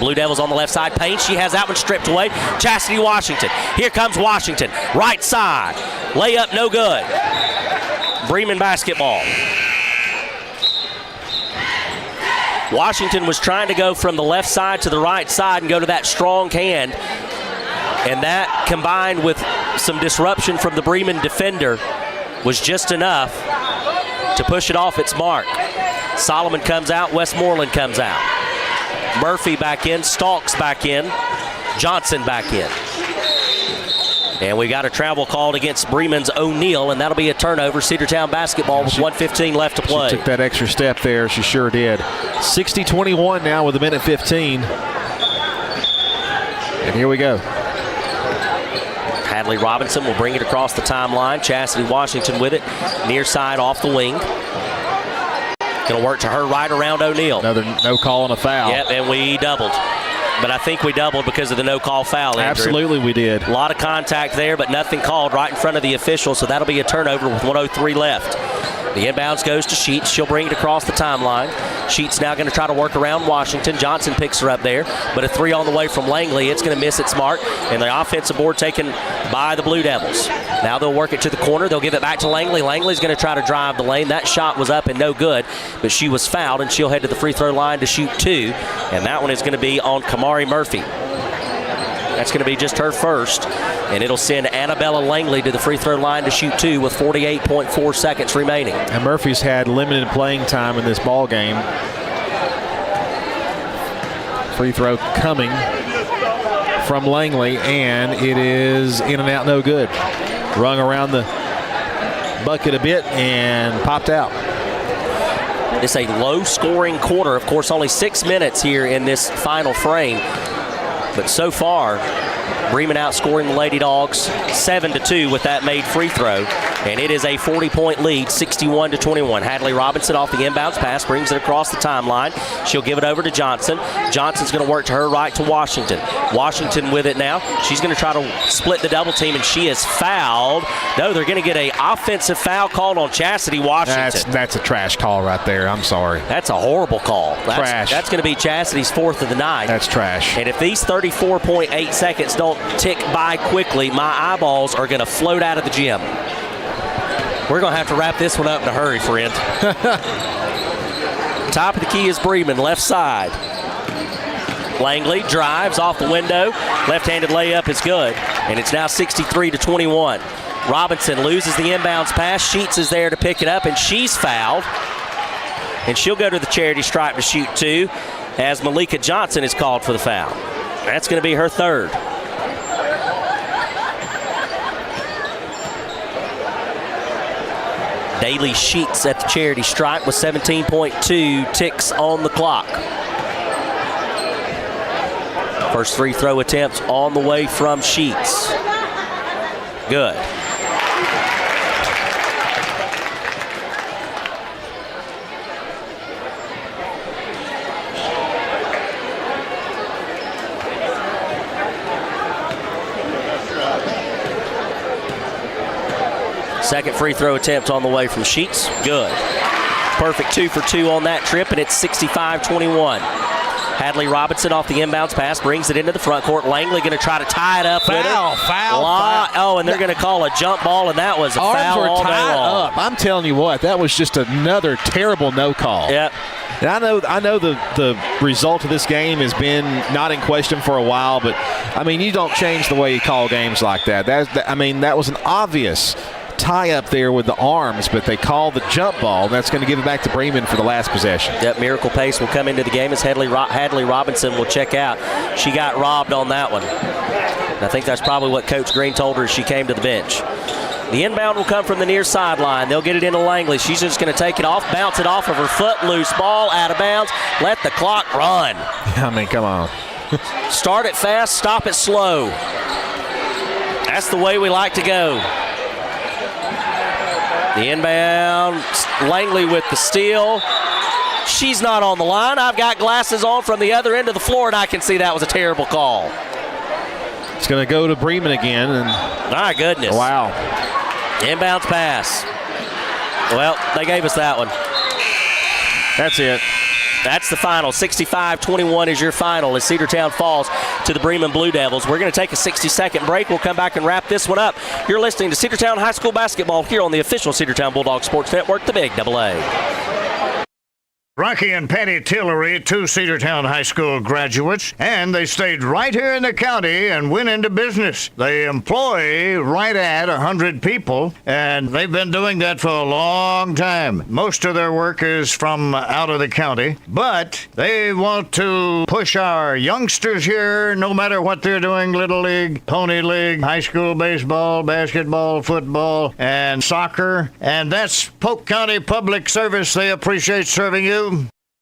Blue Devils on the left side paint. She has that one stripped away. Chastity Washington. Here comes Washington. Right side. Layup no good. Bremen basketball. Washington was trying to go from the left side to the right side and go to that strong hand. And that, combined with some disruption from the Bremen defender, was just enough to push it off its mark. Solomon comes out, Westmoreland comes out. Murphy back in, Stalks back in, Johnson back in. And we got a travel called against Bremen's O'Neill, and that'll be a turnover. Cedartown basketball with 1:15 left to play. She took that extra step there. She sure did. 60-21 now with 1:15. And here we go. Hadley Robinson will bring it across the timeline. Chastity Washington with it. Near side off the wing. Going to work to her right around O'Neill. Another no call and a foul. Yep, and we doubled. But I think we doubled because of the no call foul, Andrew. Absolutely we did. A lot of contact there, but nothing called right in front of the official, so that'll be a turnover with 1:03 left. The inbounds goes to Sheets. She'll bring it across the timeline. Sheets now going to try to work around Washington. Johnson picks her up there, but a 3 on the way from Langley. It's going to miss its mark, and the offensive board taken by the Blue Devils. Now they'll work it to the corner. They'll give it back to Langley. Langley's going to try to drive the lane. That shot was up and no good, but she was fouled, and she'll head to the free throw line to shoot 2, and that one is going to be on Kamari Murphy. That's going to be just her first, and it'll send Annabella Langley to the free throw line to shoot 2 with 48.4 seconds remaining. And Murphy's had limited playing time in this ball game. Free throw coming from Langley, and it is in and out, no good. Rung around the bucket a bit and popped out. It's a low-scoring quarter. Of course, only 6 minutes here in this final frame. But so far, Bremen outscoring the Lady Dogs 7-2 with that made free throw. And it is a 40-point lead, 61-21. Hadley Robinson off the inbounds pass, brings it across the timeline. She'll give it over to Johnson. Johnson's going to work to her right to Washington. Washington with it now. She's going to try to split the double team, and she is fouled. No, they're going to get an offensive foul called on Chastity Washington. That's a trash call right there. I'm sorry. That's a horrible call. Trash. That's going to be Chastity's 4th of the night. That's trash. And if these 34.8 seconds don't tick by quickly, my eyeballs are going to float out of the gym. We're going to have to wrap this one up in a hurry, friend. Top of the key is Bremen, left side. Langley drives off the window. Left-handed layup is good. And it's now 63-21. Robinson loses the inbounds pass. Sheets is there to pick it up, and she's fouled. And she'll go to the charity stripe to shoot 2 as Malika Johnson is called for the foul. That's going to be her 3rd. Daily Sheets at the charity stripe with 17.2 ticks on the clock. First free throw attempt on the way from Sheets. Good. Second free throw attempt on the way from Sheets. Good. Perfect 2 for 2 on that trip, and it's 65-21. Hadley Robinson off the inbounds pass, brings it into the front court. Langley going to try to tie it up. Foul. Oh, and they're going to call a jump ball, and that was a foul all day long. I'm telling you what, that was just another terrible no call. Yep. And I know the result of this game has been not in question for a while, but I mean, you don't change the way you call games like that. That was an obvious tie up there with the arms, but they call the jump ball, and that's going to give it back to Bremen for the last possession. That Miracle Pace will come into the game as Hadley Robinson will check out. She got robbed on that one. And I think that's probably what Coach Green told her as she came to the bench. The inbound will come from the near sideline. They'll get it into Langley. She's just going to take it off, bounce it off of her foot, loose ball, out of bounds, let the clock run. I mean, come on. Start it fast, stop it slow. That's the way we like to go. The inbound, Langley with the steal. She's not on the line. I've got glasses on from the other end of the floor, and I can see that was a terrible call. It's going to go to Bremen again. And my goodness. Wow. Inbounds pass. Well, they gave us that one. That's it. That's the final. 65-21 is your final as Cedartown falls to the Bremen Blue Devils. We're going to take a 60-second break. We'll come back and wrap this one up. You're listening to Cedartown High School Basketball here on the official Cedartown Bulldog Sports Network, the Big AA. Rocky and Patty Tillery, two Cedartown High School graduates, and they stayed right here in the county and went into business. They employ right at 100 people, and they've been doing that for a long time. Most of their work is from out of the county, but they want to push our youngsters here, no matter what they're doing, Little League, Pony League, high school baseball, basketball, football, and soccer, and that's Polk County Public Service. They appreciate serving you.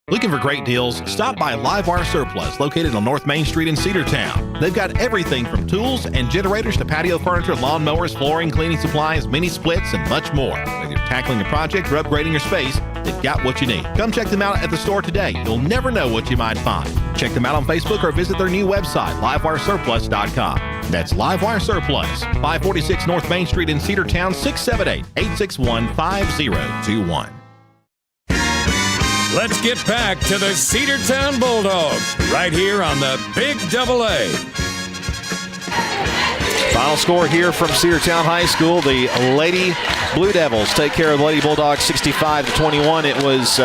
Looking for great deals? Stop by Livewire Surplus, located on North Main Street in Cedartown. They've got everything from tools and generators to patio furniture, lawnmowers, flooring, cleaning supplies, mini splits, and much more. Whether you're tackling a project or upgrading your space, they've got what you need. Come check them out at the store today. You'll never know what you might find. Check them out on Facebook or visit their new website, livewiresurplus.com. That's Livewire Surplus, 546 North Main Street in Cedartown, 678-861-5021. Let's get back to the Cedartown Bulldogs right here on the Big AA. Final score here from Cedartown High School. The Lady Blue Devils take care of the Lady Bulldogs 65-21. It was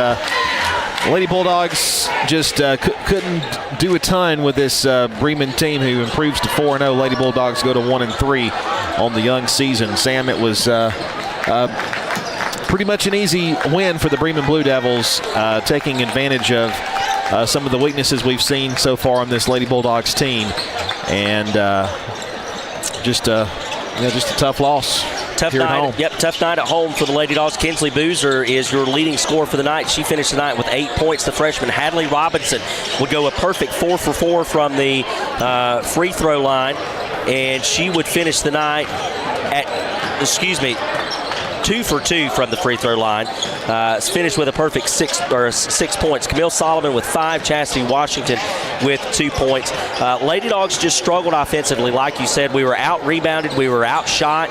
Lady Bulldogs just couldn't do a ton with this Bremen team, who improves to 4-0. Lady Bulldogs go to 1-3 on the young season. Sam, it was pretty much an easy win for the Bremen Blue Devils, taking advantage of some of the weaknesses we've seen so far on this Lady Bulldogs team, and just a tough loss. Tough here night. at home. Yep, tough night at home for the Lady Dogs. Kinsley Boozer is your leading scorer for the night. She finished the night with 8 points. The freshman Hadley Robinson would go a perfect 4 for 4 from the free throw line, and she would finish the night at 2 for 2 from the free throw line. Finished with a perfect 6 points. Camille Solomon with 5. Chastity Washington with 2 points. Lady Dogs just struggled offensively. Like you said, we were out-rebounded. We were outshot.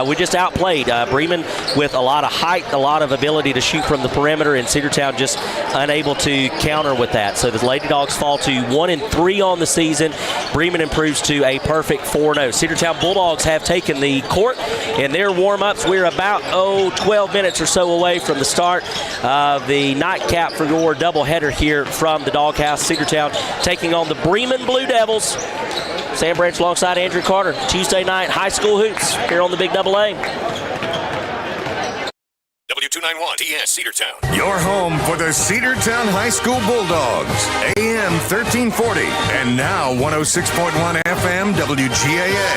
We just outplayed. Bremen with a lot of height, a lot of ability to shoot from the perimeter, and Cedartown just unable to counter with that. So the Lady Dogs fall to 1-3 on the season. Bremen improves to a perfect 4-0. Cedartown Bulldogs have taken the court in their warm-ups. We're about 12 minutes or so away from the start of the nightcap for your doubleheader here from the Doghouse. Cedartown taking on the Bremen Blue Devils. Sam Branch alongside Andrew Carter. Tuesday night high school hoops here on the Big AA. W291 TS Cedartown. Your home for the Cedartown High School Bulldogs. AM 1340 and now 106.1 FM WGAA.